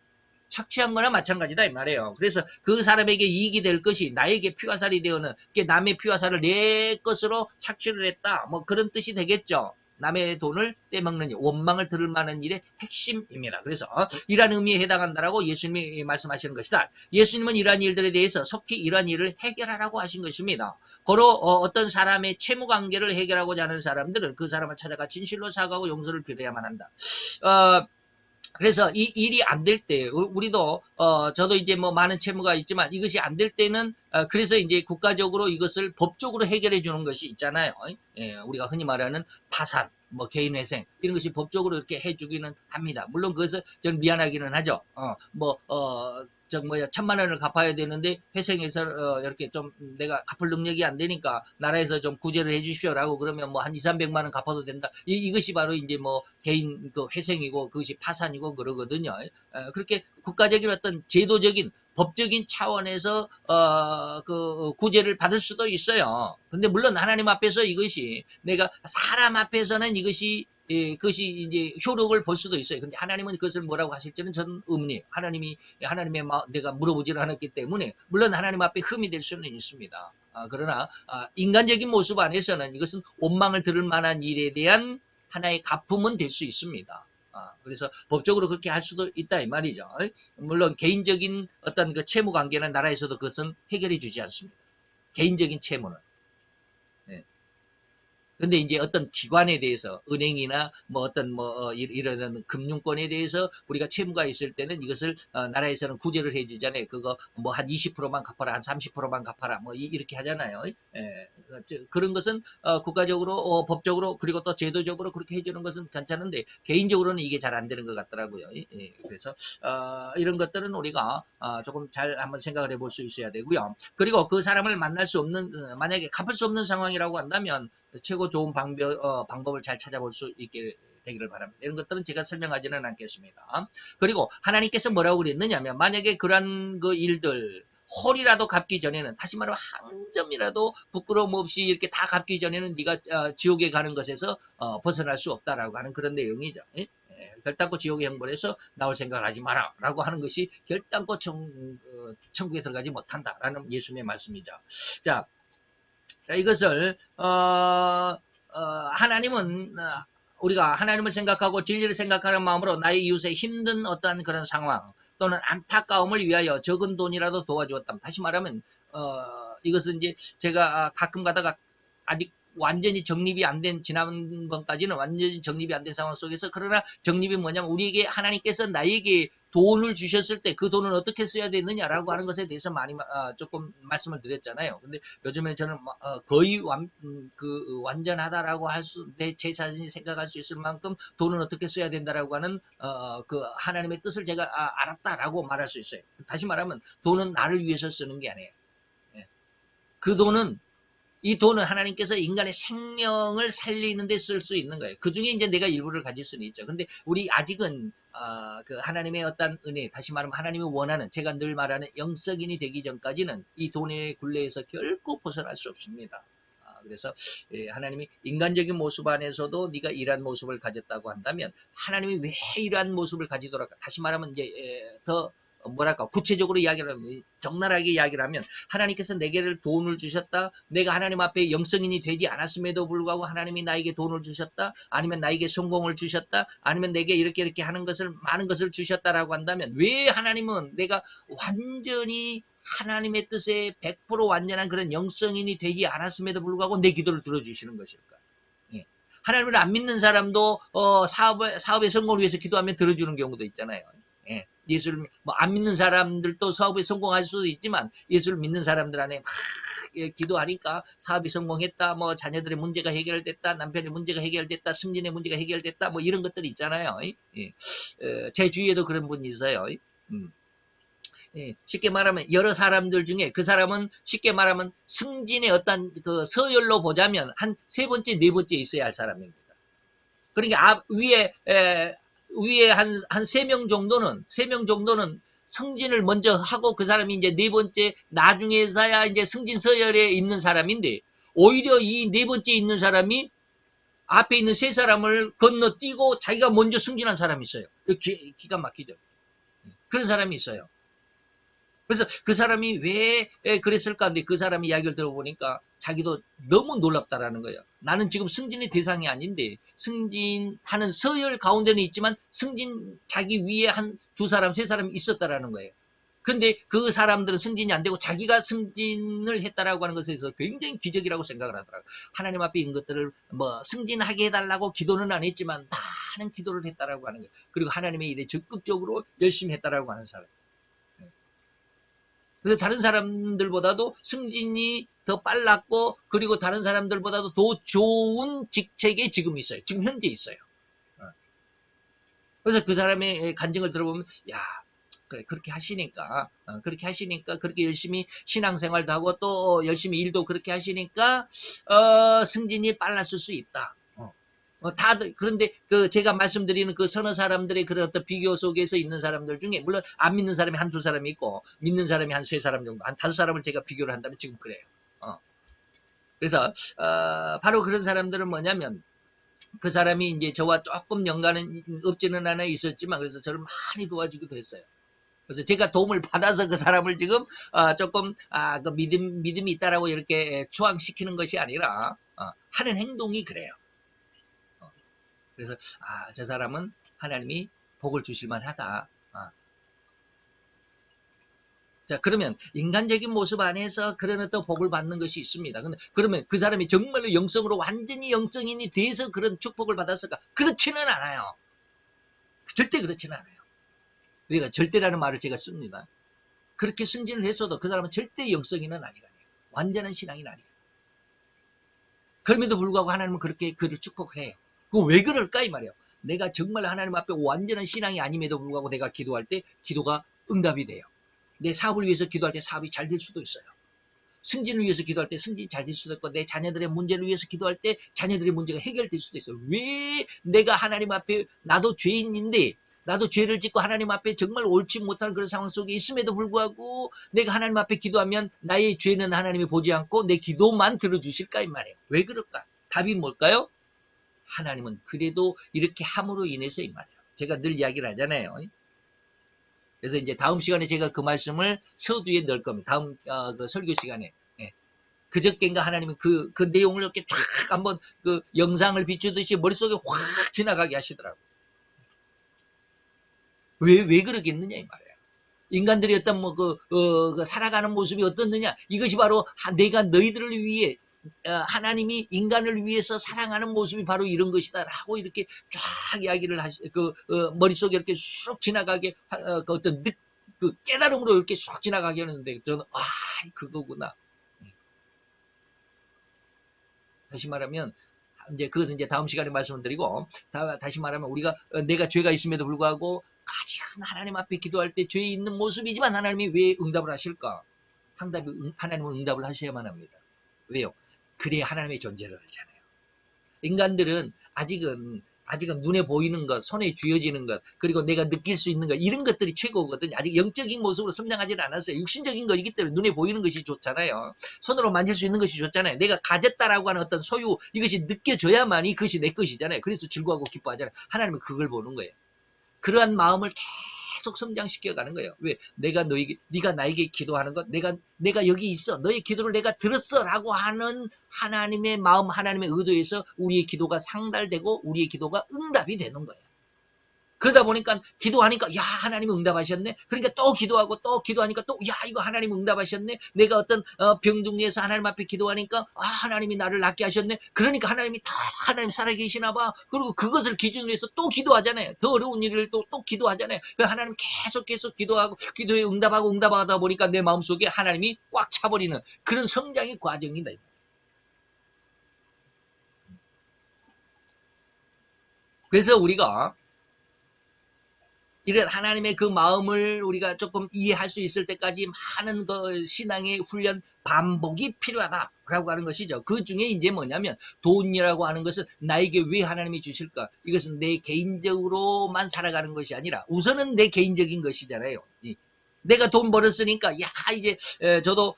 착취한 거나 마찬가지다 이 말이에요. 그래서 그 사람에게 이익이 될 것이 나에게 피와 살이 되어는 남의 피와 살을 내 것으로 착취를 했다. 뭐 그런 뜻이 되겠죠. 남의 돈을 떼먹는 일, 원망을 들을 만한 일의 핵심입니다. 그래서 이러한 의미에 해당한다라고 예수님이 말씀하시는 것이다. 예수님은 이러한 일들에 대해서 속히 이러한 일을 해결하라고 하신 것입니다. 고로 어떤 사람의 채무관계를 해결하고자 하는 사람들은 그 사람을 찾아가 진실로 사과하고 용서를 빌어야만 한다. 그래서 이 일이 안 될 때, 우리도, 저도 이제 뭐 많은 채무가 있지만 이것이 안 될 때는, 그래서 이제 국가적으로 이것을 법적으로 해결해 주는 것이 있잖아요. 예, 우리가 흔히 말하는 파산, 뭐 개인회생, 이런 것이 법적으로 이렇게 해주기는 합니다. 물론 그것을 전 미안하기는 하죠. 1,000만 원을 갚아야 되는데 회생해서 이렇게 좀 내가 갚을 능력이 안 되니까 나라에서 좀 구제를 해 주십시오라고 그러면 뭐 한 2,300만 원 갚아도 된다. 이것이 바로 이제 뭐 개인 그 회생이고 그것이 파산이고 그러거든요. 그렇게 국가적인 어떤 제도적인 법적인 차원에서 그 구제를 받을 수도 있어요. 근데 물론 하나님 앞에서 이것이 내가 사람 앞에서는 이것이 그것이 이제 효력을 볼 수도 있어요. 근데 하나님은 그것을 뭐라고 하실지는 저는 의문이에요. 하나님의 내가 물어보지를 않았기 때문에 물론 하나님 앞에 흠이 될 수는 있습니다. 그러나 인간적인 모습 안에서는 이것은 원망을 들을 만한 일에 대한 하나의 가품은 될 수 있습니다. 그래서 법적으로 그렇게 할 수도 있다 이 말이죠. 물론 개인적인 어떤 그 채무 관계는 나라에서도 그것은 해결해 주지 않습니다. 개인적인 채무는. 네. 근데 이제 어떤 기관에 대해서 은행이나 뭐 어떤 뭐 이런 금융권에 대해서 우리가 채무가 있을 때는 이것을 나라에서는 구제를 해주잖아요. 그거 뭐 한 20%만 갚아라, 한 30%만 갚아라, 뭐 이렇게 하잖아요. 예. 그런 것은 국가적으로 법적으로 그리고 또 제도적으로 그렇게 해주는 것은 괜찮은데 개인적으로는 이게 잘 안 되는 것 같더라고요. 예. 그래서 이런 것들은 우리가 조금 잘 한번 생각을 해볼 수 있어야 되고요. 그리고 그 사람을 만날 수 없는 만약에 갚을 수 없는 상황이라고 한다면 최고 좋은 방법을 잘 찾아볼 수 있게 되기를 바랍니다. 이런 것들은 제가 설명하지는 않겠습니다. 그리고 하나님께서 뭐라고 그랬느냐면 만약에 그러한 그 일들 홀이라도 갚기 전에는 다시 말하면 한 점이라도 부끄러움 없이 이렇게 다 갚기 전에는 네가 지옥에 가는 것에서 벗어날 수 없다라고 하는 그런 내용이죠. 예? 결단코 지옥의 형벌에서 나올 생각을 하지 마라 라고 하는 것이 결단코 천국에 들어가지 못한다라는 예수님의 말씀이죠. 자, 이것을 하나님은 우리가 하나님을 생각하고 진리를 생각하는 마음으로 나의 이웃의 힘든 어떠한 그런 상황 또는 안타까움을 위하여 적은 돈이라도 도와주었다. 다시 말하면 이것은 이제 제가 가끔 가다가 아직 완전히 정립이 안 된 지난 번까지는 완전히 정립이 안 된 상황 속에서 그러나 정립이 뭐냐면 우리에게 하나님께서 나에게 돈을 주셨을 때 그 돈을 어떻게 써야 되느냐라고 하는 것에 대해서 많이 조금 말씀을 드렸잖아요. 근데 요즘에 저는 거의 완전하다라고 할 수, 제 자신이 생각할 수 있을 만큼 돈은 어떻게 써야 된다라고 하는 그 하나님의 뜻을 제가 알았다라고 말할 수 있어요. 다시 말하면 돈은 나를 위해서 쓰는 게 아니에요. 그 돈은 이 돈은 하나님께서 인간의 생명을 살리는 데 쓸 수 있는 거예요. 그 중에 이제 내가 일부를 가질 수는 있죠. 근데 우리 아직은 그 하나님의 어떤 은혜, 다시 말하면 하나님이 원하는 제가 늘 말하는 영성인이 되기 전까지는 이 돈의 굴레에서 결코 벗어날 수 없습니다. 그래서 하나님이 인간적인 모습 안에서도 네가 이러한 모습을 가졌다고 한다면 하나님이 왜 이러한 모습을 가지도록 다시 말하면 이제 더 뭐랄까 구체적으로 이야기를 하면 적나라하게 이야기를 하면 하나님께서 내게 돈을 주셨다. 내가 하나님 앞에 영성인이 되지 않았음에도 불구하고 하나님이 나에게 돈을 주셨다. 아니면 나에게 성공을 주셨다. 아니면 내게 이렇게 하는 것을 많은 것을 주셨다라고 한다면 왜 하나님은 내가 완전히 하나님의 뜻에 100% 완전한 그런 영성인이 되지 않았음에도 불구하고 내 기도를 들어주시는 것일까? 하나님을 안 믿는 사람도 사업의 성공을 위해서 기도하면 들어주는 경우도 있잖아요. 예수를 안 믿는 사람들도 사업에 성공할 수도 있지만 예수를 믿는 사람들 안에 막 기도하니까 사업이 성공했다, 뭐 자녀들의 문제가 해결됐다, 남편의 문제가 해결됐다, 승진의 문제가 해결됐다, 뭐 이런 것들이 있잖아요. 제 주위에도 그런 분이 있어요. 쉽게 말하면 여러 사람들 중에 그 사람은 쉽게 말하면 승진의 어떤 그 서열로 보자면 한 세 번째, 네 번째 있어야 할 사람입니다. 그러니까 위에 한 세 명 정도는 승진을 먼저 하고 그 사람이 이제 네 번째 나중에서야 이제 승진 서열에 있는 사람인데 오히려 이 네 번째 있는 사람이 앞에 있는 세 사람을 건너뛰고 자기가 먼저 승진한 사람이 있어요. 기가 막히죠. 그런 사람이 있어요. 그래서 그 사람이 왜 그랬을까? 근데 그 사람 이야기를 들어보니까 자기도 너무 놀랍다라는 거예요. 나는 지금 승진의 대상이 아닌데 승진하는 서열 가운데는 있지만 승진 자기 위에 한 두 사람, 세 사람이 있었다라는 거예요. 그런데 그 사람들은 승진이 안 되고 자기가 승진을 했다라고 하는 것에 대해서 굉장히 기적이라고 생각을 하더라고요. 하나님 앞에 있는 것들을 뭐 승진하게 해달라고 기도는 안 했지만 많은 기도를 했다라고 하는 거예요. 그리고 하나님의 일에 적극적으로 열심히 했다라고 하는 사람. 그래서 다른 사람들보다도 승진이 더 빨랐고 그리고 다른 사람들보다도 더 좋은 직책에 지금 있어요. 지금 현재 있어요. 그래서 그 사람의 간증을 들어보면 야 그래 그렇게 하시니까 그렇게 열심히 신앙생활도 하고 또 열심히 일도 그렇게 하시니까 승진이 빨랐을 수 있다. 그런데 제가 말씀드리는 그 서너 사람들의 그런 어떤 비교 속에서 있는 사람들 중에, 물론 안 믿는 사람이 한두 사람이 있고, 믿는 사람이 한 세 사람 정도, 한 다섯 사람을 제가 비교를 한다면 지금 그래요. 그래서, 바로 그런 사람들은 뭐냐면, 그 사람이 이제 저와 조금 연관은 없지는 않아 있었지만, 그래서 저를 많이 도와주기도 했어요. 그래서 제가 도움을 받아서 그 사람을 지금, 조금, 그 믿음이 있다라고 이렇게 추앙시키는 것이 아니라, 하는 행동이 그래요. 그래서 저 사람은 하나님이 복을 주실 만하다. 자, 그러면 인간적인 모습 안에서 그런 어떤 복을 받는 것이 있습니다. 근데 그러면 그 사람이 정말로 영성으로 완전히 영성인이 돼서 그런 축복을 받았을까? 그렇지는 않아요. 절대 그렇지는 않아요. 우리가 절대라는 말을 제가 씁니다. 그렇게 승진을 했어도 그 사람은 절대 영성인은 아직 아니에요. 완전한 신앙인 아니에요. 그럼에도 불구하고 하나님은 그렇게 그를 축복을 해요. 그거 왜 그럴까 이 말이에요. 내가 정말 하나님 앞에 완전한 신앙이 아님에도 불구하고 내가 기도할 때 기도가 응답이 돼요. 내 사업을 위해서 기도할 때 사업이 잘 될 수도 있어요. 승진을 위해서 기도할 때 승진이 잘 될 수도 있고, 내 자녀들의 문제를 위해서 기도할 때 자녀들의 문제가 해결될 수도 있어요. 왜 내가 하나님 앞에, 나도 죄인인데 나도 죄를 짓고 하나님 앞에 정말 옳지 못한 그런 상황 속에 있음에도 불구하고 내가 하나님 앞에 기도하면 나의 죄는 하나님이 보지 않고 내 기도만 들어주실까 이 말이에요. 왜 그럴까? 답이 뭘까요? 하나님은 그래도 이렇게 함으로 인해서 이 말이에요. 제가 늘 이야기를 하잖아요. 그래서 이제 다음 시간에 제가 그 말씀을 서두에 넣을 겁니다. 다음 그 설교 시간에. 예. 그저께인가 하나님이 그 내용을 이렇게 쫙 한번 그 영상을 비추듯이 머릿속에 확 지나가게 하시더라고요. 왜 그러겠느냐 이 말이에요. 인간들이 어떤 살아가는 모습이 어떻느냐, 이것이 바로 내가 너희들을 위해, 하나님이 인간을 위해서 사랑하는 모습이 바로 이런 것이다라고 이렇게 쫙 이야기를 머릿속에 이렇게 쑥 지나가게, 그 어떤 그 깨달음으로 이렇게 쑥 지나가게 하는데, 저는 그거구나. 다시 말하면 이제 그것은 이제 다음 시간에 말씀을 드리고, 다시 말하면 우리가 내가 죄가 있음에도 불구하고 가장 하나님 앞에 기도할 때 죄 있는 모습이지만 하나님이 왜 응답을 하실까? 하나님은 응답을 하셔야만 합니다. 왜요? 그래야 하나님의 존재를 알잖아요. 인간들은 아직은 눈에 보이는 것, 손에 쥐어지는 것, 그리고 내가 느낄 수 있는 것, 이런 것들이 최고거든요. 아직 영적인 모습으로 성장하지는 않았어요. 육신적인 것이기 때문에 눈에 보이는 것이 좋잖아요. 손으로 만질 수 있는 것이 좋잖아요. 내가 가졌다라고 하는 어떤 소유, 이것이 느껴져야만이 그것이 내 것이잖아요. 그래서 즐거워하고 기뻐하잖아요. 하나님은 그걸 보는 거예요. 그러한 마음을 계속 성장시켜가는 거예요. 왜? 네가 나에게 기도하는 것, 내가 여기 있어, 너의 기도를 내가 들었어라고 하는 하나님의 마음, 하나님의 의도에서 우리의 기도가 상달되고 우리의 기도가 응답이 되는 거예요. 그러다 보니까 기도하니까 야 하나님 응답하셨네. 그러니까 또 기도하고 또 기도하니까 또 야 이거 하나님 응답하셨네. 내가 어떤 병중에서 하나님 앞에 기도하니까 하나님이 나를 낫게 하셨네. 그러니까 하나님 살아계시나 봐. 그리고 그것을 기준으로 해서 또 기도하잖아요. 더 어려운 일을 또 기도하잖아요. 하나님 계속 기도하고 기도에 응답하다 보니까 내 마음속에 하나님이 꽉 차버리는 그런 성장의 과정이다. 그래서 우리가 이런 하나님의 그 마음을 우리가 조금 이해할 수 있을 때까지 많은 그 신앙의 훈련, 반복이 필요하다라고 하는 것이죠. 그 중에 이제 뭐냐면 돈이라고 하는 것은 나에게 왜 하나님이 주실까? 이것은 내 개인적으로만 살아가는 것이 아니라 우선은 내 개인적인 것이잖아요. 내가 돈 벌었으니까 야 이제 저도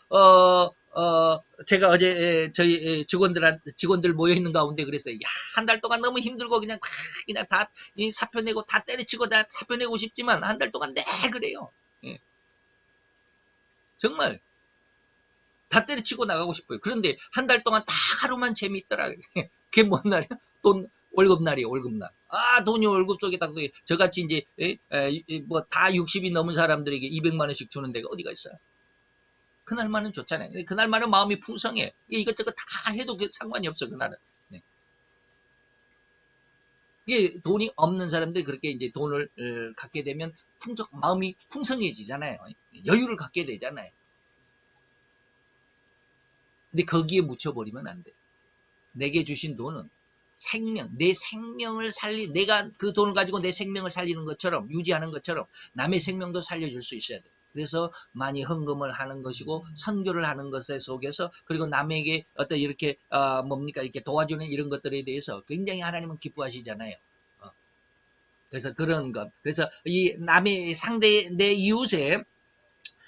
제가 어제 저희 직원들 모여 있는 가운데 그랬어요. 야, 한 달 동안 너무 힘들고 그냥 다 사표 내고 다 때려치고 다 사표 내고 싶지만 한 달 동안 그래요. 예. 정말 다 때려치고 나가고 싶어요. 그런데 한 달 동안 다 하루만 재미있더라. 그게 뭔 날이야? 월급날이에요, 월급날. 돈이 월급 속에 딱, 저같이 이제, 다 60이 넘은 사람들에게 200만 원씩 주는 데가 어디가 있어요? 그날만은 좋잖아요. 그날만은 마음이 풍성해. 이것저것 다 해도 상관이 없어, 그날은. 네. 이게 돈이 없는 사람들이 그렇게 이제 돈을 갖게 되면 마음이 풍성해지잖아요. 여유를 갖게 되잖아요. 근데 거기에 묻혀버리면 안 돼. 내게 주신 돈은 내 생명을 내가 그 돈을 가지고 내 생명을 살리는 것처럼, 유지하는 것처럼 남의 생명도 살려줄 수 있어야 돼. 그래서 많이 헌금을 하는 것이고 선교를 하는 것에 속에서 그리고 남에게 어떤 이렇게 뭡니까 이렇게 도와주는 이런 것들에 대해서 굉장히 하나님은 기뻐하시잖아요. 그래서 그런 것. 그래서 이 남의 상대 내 이웃에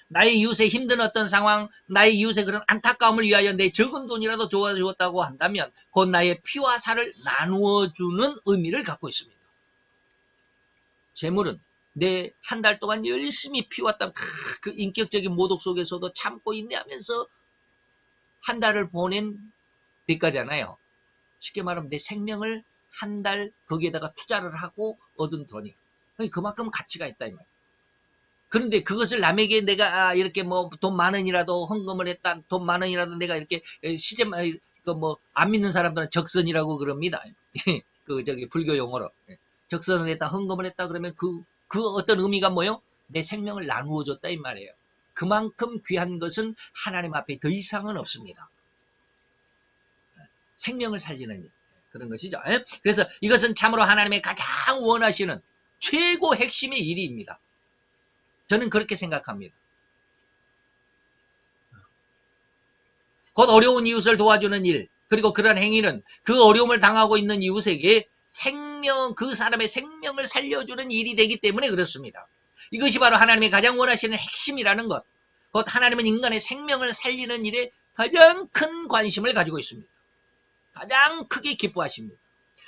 나의 이웃의 힘든 어떤 상황, 나의 이웃의 그런 안타까움을 위하여 내 적은 돈이라도 도와주었다고 한다면 곧 나의 피와 살을 나누어 주는 의미를 갖고 있습니다. 재물은 내 한 달 동안 열심히 피웠던 그 인격적인 모독 속에서도 참고 인내하면서 한 달을 보낸 대가잖아요. 쉽게 말하면 내 생명을 한 달 거기에다가 투자를 하고 얻은 돈이. 그만큼 가치가 있다 이 말이에요. 그런데 그것을 남에게 내가 이렇게 뭐 돈 만 원이라도 헌금을 했다. 돈 만 원이라도 내가 이렇게 시제 뭐 안 믿는 사람들은 적선이라고 그럽니다. 그 저기 불교 용어로. 적선을 했다, 헌금을 했다 그러면 그 어떤 의미가 뭐요? 내 생명을 나누어 줬다 이 말이에요. 그만큼 귀한 것은 하나님 앞에 더 이상은 없습니다. 생명을 살리는 그런 것이죠. 그래서 이것은 참으로 하나님의 가장 원하시는 최고 핵심의 일입니다. 저는 그렇게 생각합니다. 곧 어려운 이웃을 도와주는 일, 그리고 그런 행위는 그 어려움을 당하고 있는 이웃에게 그 사람의 생명을 살려주는 일이 되기 때문에 그렇습니다. 이것이 바로 하나님이 가장 원하시는 핵심이라는 것. 곧 하나님은 인간의 생명을 살리는 일에 가장 큰 관심을 가지고 있습니다. 가장 크게 기뻐하십니다.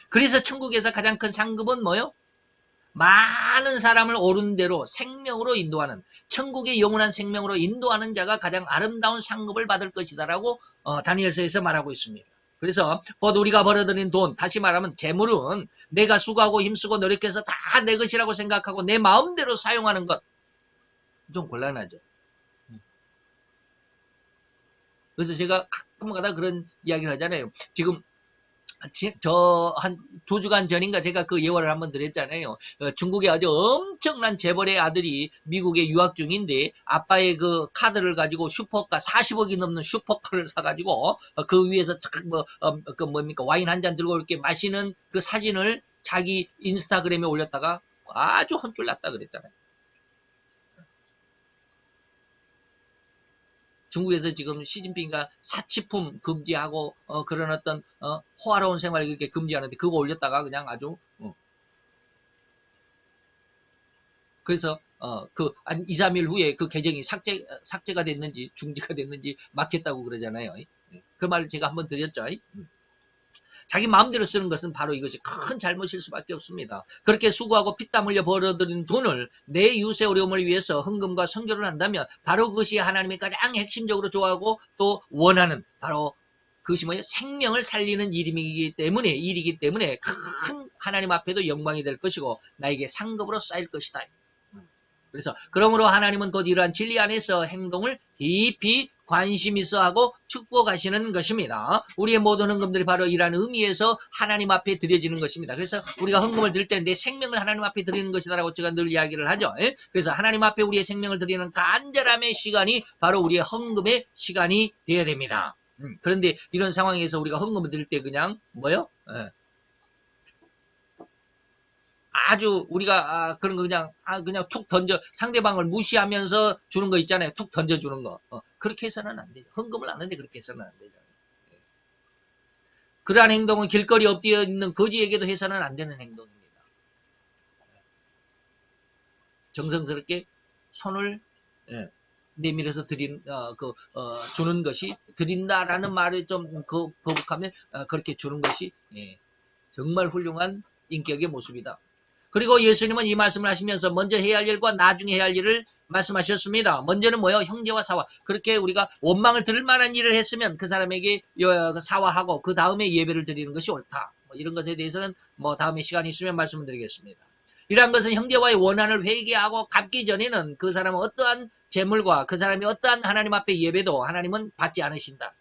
그래서 천국에서 가장 큰 상급은 뭐요? 많은 사람을 옳은 대로 생명으로 인도하는, 천국의 영원한 생명으로 인도하는 자가 가장 아름다운 상급을 받을 것이다라고 다니엘서에서 말하고 있습니다. 그래서 우리가 벌어들인 돈, 다시 말하면 재물은 내가 수고하고 힘쓰고 노력해서 다 내 것이라고 생각하고 내 마음대로 사용하는 것, 좀 곤란하죠. 그래서 제가 가끔가다 그런 이야기를 하잖아요. 지금 저 한 2주간 전인가 제가 그 예화를 한번 드렸잖아요. 중국의 아주 엄청난 재벌의 아들이 미국에 유학 중인데 아빠의 그 카드를 가지고 슈퍼카 40억이 넘는 슈퍼카를 사가지고 그 위에서 그 뭡니까 와인 한 잔 들고 이렇게 마시는 그 사진을 자기 인스타그램에 올렸다가 아주 혼쭐 났다 그랬잖아요. 중국에서 지금 시진핑가 사치품 금지하고 그런 어떤 호화로운 생활을 이렇게 금지하는데 그거 올렸다가 그냥 아주 그래서 한 2, 3일 후에 그 계정이 삭제가 됐는지 중지가 됐는지 막혔다고 그러잖아요. 그 말을 제가 한번 드렸죠. 자기 마음대로 쓰는 것은 바로 이것이 큰 잘못일 수밖에 없습니다. 그렇게 수고하고 피땀 흘려 벌어들인 돈을 내 이웃의 어려움을 위해서 헌금과 선교를 한다면 바로 그것이 하나님이 가장 핵심적으로 좋아하고 또 원하는 바로 그것이 뭐예요? 생명을 살리는 일이기 때문에 큰 하나님 앞에도 영광이 될 것이고 나에게 상급으로 쌓일 것이다. 그래서 그러므로 하나님은 곧 이러한 진리 안에서 행동을 깊이 관심 있어 하고 축복하시는 것입니다. 우리의 모든 헌금들이 바로 이러한 의미에서 하나님 앞에 드려지는 것입니다. 그래서 우리가 헌금을 드릴 때 내 생명을 하나님 앞에 드리는 것이다라고 제가 늘 이야기를 하죠. 그래서 하나님 앞에 우리의 생명을 드리는 간절함의 시간이 바로 우리의 헌금의 시간이 되어야 됩니다. 그런데 이런 상황에서 우리가 헌금을 드릴 때 그냥 뭐요? 아주 우리가 그런 거 그냥 툭 던져 상대방을 무시하면서 주는 거 있잖아요. 툭 던져주는 거. 그렇게 해서는 안 되죠. 헌금을 하는데 그렇게 해서는 안 되죠. 그러한 행동은 길거리 엎드려 있는 거지에게도 해서는 안 되는 행동입니다. 정성스럽게 손을 내밀어서 주는 것이 드린다라는 말을 좀 거북하면 그렇게 주는 것이 정말 훌륭한 인격의 모습이다. 그리고 예수님은 이 말씀을 하시면서 먼저 해야 할 일과 나중에 해야 할 일을 말씀하셨습니다. 먼저는 뭐요? 형제와 사화. 그렇게 우리가 원망을 들을 만한 일을 했으면 그 사람에게 사화하고 그 다음에 예배를 드리는 것이 옳다. 이런 것에 대해서는 다음에 시간이 있으면 말씀을 드리겠습니다. 이러한 것은 형제와의 원한을 회개하고 갚기 전에는 그 사람은 어떠한 재물과 그 사람이 어떠한 하나님 앞에 예배도 하나님은 받지 않으신다.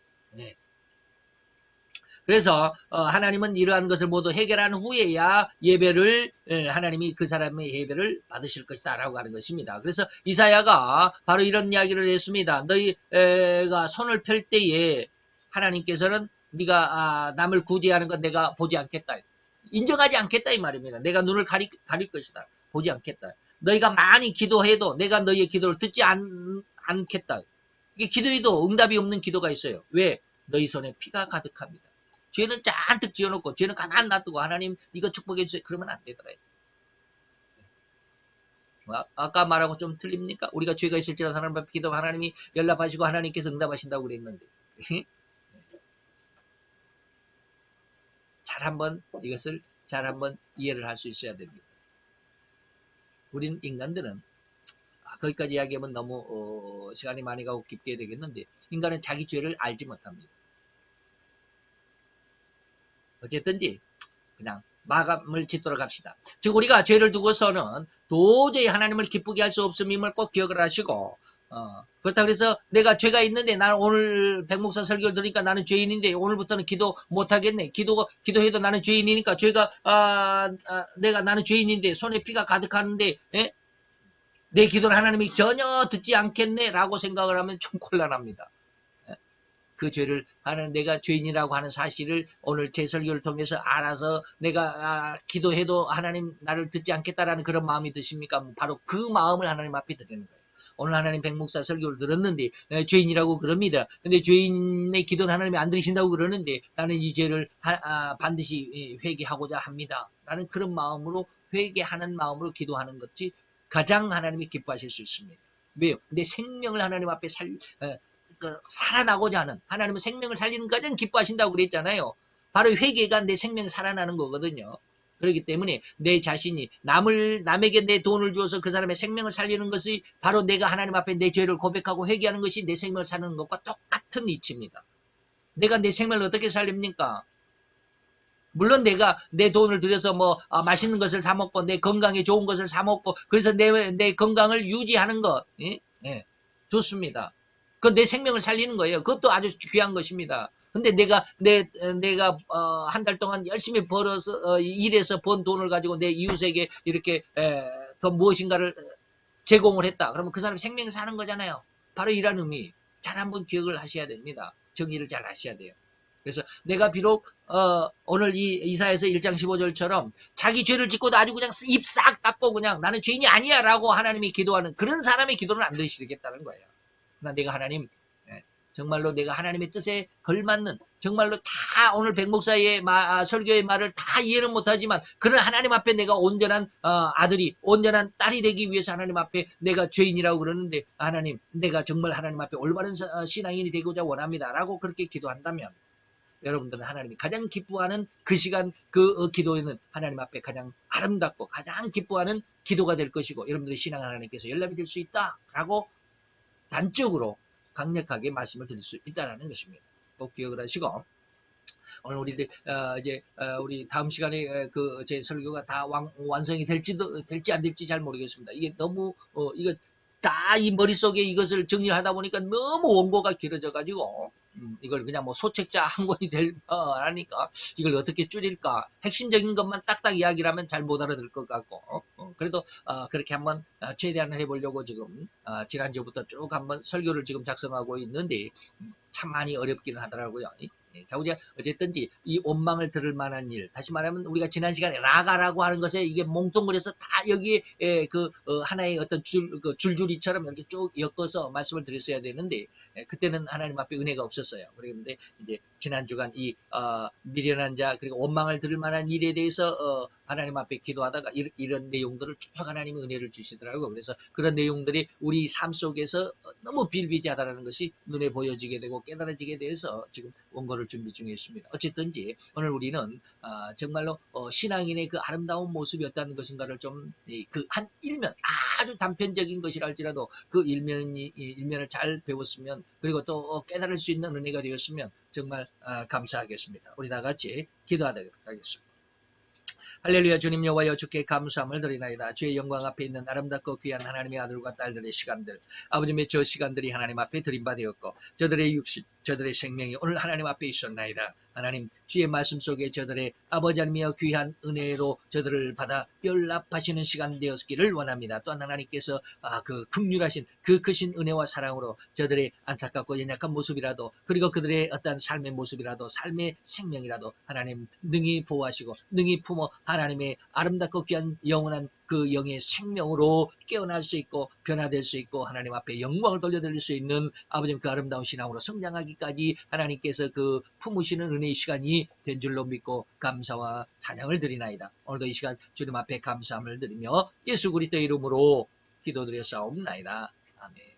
그래서 하나님은 이러한 것을 모두 해결한 후에야 하나님이 그 사람의 예배를 받으실 것이다 라고 하는 것입니다. 그래서 이사야가 바로 이런 이야기를 했습니다. 너희가 손을 펼 때에 하나님께서는 네가 남을 구제하는 건 내가 보지 않겠다. 인정하지 않겠다 이 말입니다. 내가 눈을 가릴 것이다. 보지 않겠다. 너희가 많이 기도해도 내가 너희의 기도를 듣지 않겠다. 이게 기도해도 응답이 없는 기도가 있어요. 왜? 너희 손에 피가 가득합니다. 죄는 잔뜩 지어놓고 죄는 가만 놔두고 하나님 이거 축복해 주세요. 그러면 안 되더라요. 아까 말하고 좀 틀립니까? 우리가 죄가 있을지라도 하나님 앞에 기도하면 하나님이 연락하시고 하나님께서 응답하신다고 그랬는데 이것을 잘 한번 이해를 할 수 있어야 됩니다. 우린 인간들은 거기까지 이야기하면 너무 시간이 많이 가고 깊게 되겠는데 인간은 자기 죄를 알지 못합니다. 어쨌든지 그냥 마감을 짓도록 합시다. 즉 우리가 죄를 두고서는 도저히 하나님을 기쁘게 할 수 없음임을 꼭 기억을 하시고 그렇다고 해서 내가 죄가 있는데 나는 오늘 백목사 설교를 들으니까 나는 죄인인데 오늘부터는 기도 못하겠네. 기도해도 나는 죄인이니까 나는 죄인인데 손에 피가 가득하는데 내 기도를 하나님이 전혀 듣지 않겠네 라고 생각을 하면 좀 곤란합니다. 그 죄를 내가 죄인이라고 하는 사실을 오늘 제 설교를 통해서 알아서 내가 기도해도 하나님 나를 듣지 않겠다라는 그런 마음이 드십니까? 바로 그 마음을 하나님 앞에 드리는 거예요. 오늘 하나님 백목사 설교를 들었는데 죄인이라고 그럽니다. 근데 죄인의 기도는 하나님이 안 들으신다고 그러는데 나는 이 죄를 반드시 회개하고자 합니다. 라는 그런 마음으로 회개하는 마음으로 기도하는 것이 가장 하나님이 기뻐하실 수 있습니다. 왜요? 내 생명을 하나님 앞에 살아나고자 하는 하나님은 생명을 살리는 가장 기뻐하신다고 그랬잖아요. 바로 회개가 내 생명이 살아나는 거거든요. 그렇기 때문에 내 자신이 남에게 내 돈을 주어서 그 사람의 생명을 살리는 것이 바로 내가 하나님 앞에 내 죄를 고백하고 회개하는 것이 내 생명을 사는 것과 똑같은 이치입니다. 내가 내 생명을 어떻게 살립니까? 물론 내가 내 돈을 들여서 맛있는 것을 사 먹고 내 건강에 좋은 것을 사 먹고 그래서 내 건강을 유지하는 것 좋습니다. 그건 내 생명을 살리는 거예요. 그것도 아주 귀한 것입니다. 근데 내가 한 달 동안 열심히 벌어서 일해서 번 돈을 가지고 내 이웃에게 이렇게 더 무엇인가를 제공을 했다. 그러면 그 사람 생명이 사는 거잖아요. 바로 이런 의미. 잘 한번 기억을 하셔야 됩니다. 정의를 잘 하셔야 돼요. 그래서 내가 비록 오늘 이 이사야서 1장 15절처럼 자기 죄를 짓고도 아주 그냥 입 싹 닫고 그냥 나는 죄인이 아니야 라고 하나님이 기도하는 그런 사람의 기도는 안 들으시겠다는 거예요. 그러나 내가 정말로 내가 하나님의 뜻에 걸맞는 정말로 다 오늘 백목사의 설교의 말을 다 이해는 못하지만 그런 하나님 앞에 내가 온전한 아들이 온전한 딸이 되기 위해서 하나님 앞에 내가 죄인이라고 그러는데 하나님 내가 정말 하나님 앞에 올바른 신앙인이 되고자 원합니다 라고 그렇게 기도한다면 여러분들은 하나님이 가장 기뻐하는 그 시간 그 기도에는 하나님 앞에 가장 아름답고 가장 기뻐하는 기도가 될 것이고 여러분들의 신앙 하나님께서 연락이 될 수 있다라고 단적으로 강력하게 말씀을 드릴 수 있다는 것입니다. 꼭 기억을 하시고 오늘 우리들 우리 다음 시간에 제 설교가 다 완성이 될지 안 될지 잘 모르겠습니다. 이게 너무 이거 다 이 머릿속에 이것을 정리하다 보니까 너무 원고가 길어져 가지고 이걸 그냥 소책자 한 권이 하니까 이걸 어떻게 줄일까 핵심적인 것만 딱딱 이야기를 하면 잘 못 알아들 것 같고 그래도 그렇게 한번 최대한 해보려고 지금 지난주부터 쭉 한번 설교를 지금 작성하고 있는데 참 많이 어렵기는 하더라고요. 자, 우리가 어쨌든지 이 원망을 들을 만한 일, 다시 말하면 우리가 지난 시간에 라가라고 하는 것에 이게 몽뚱그려서 다 여기에 하나의 어떤 줄줄이처럼 이렇게 쭉 엮어서 말씀을 드렸어야 되는데 그때는 하나님 앞에 은혜가 없었어요. 그런데 이제 지난 주간 이 미련한 자 그리고 원망을 들을 만한 일에 대해서 하나님 앞에 기도하다가 이런 내용들을 쭉 하나님이 은혜를 주시더라고요. 그래서 그런 내용들이 우리 삶 속에서 너무 비일비재하다는 것이 눈에 보여지게 되고 깨달아지게 돼서 지금 원고를 준비 중에 있습니다. 어쨌든지 오늘 우리는 정말로 신앙인의 그 아름다운 모습이 어떤 것인가를 좀 그 한 일면 아주 단편적인 것이랄지라도 그 일면을 잘 배웠으면 그리고 또 깨달을 수 있는 은혜가 되었으면 정말 감사하겠습니다. 우리 다 같이 기도하도록 하겠습니다. 할렐루야. 주님 여호와여 주께 감사함을 드리나이다. 주의 영광 앞에 있는 아름답고 귀한 하나님의 아들과 딸들의 시간들 아버님의 저 시간들이 하나님 앞에 드림받았고 저들의 육신 저들의 생명이 오늘 하나님 앞에 있었나이다. 하나님 주의 말씀 속에 저들의 아버지 하나님이여 귀한 은혜로 저들을 받아 연락하시는 시간 되었기를 원합니다. 또한 하나님께서 그 긍휼하신 그 크신 은혜와 사랑으로 저들의 안타깝고 연약한 모습이라도 그리고 그들의 어떤 삶의 모습이라도 삶의 생명이라도 하나님 능히 보호하시고 능히 품어 하나님의 아름답고 귀한 영원한 그 영의 생명으로 깨어날 수 있고 변화될 수 있고 하나님 앞에 영광을 돌려드릴 수 있는 아버지 그 아름다운 신앙으로 성장하기까지 하나님께서 그 품으시는 은혜의 시간이 된 줄로 믿고 감사와 찬양을 드리나이다. 오늘도 이 시간 주님 앞에 감사함을 드리며 예수 그리스도의 이름으로 기도드려 싸움나이다. 아멘.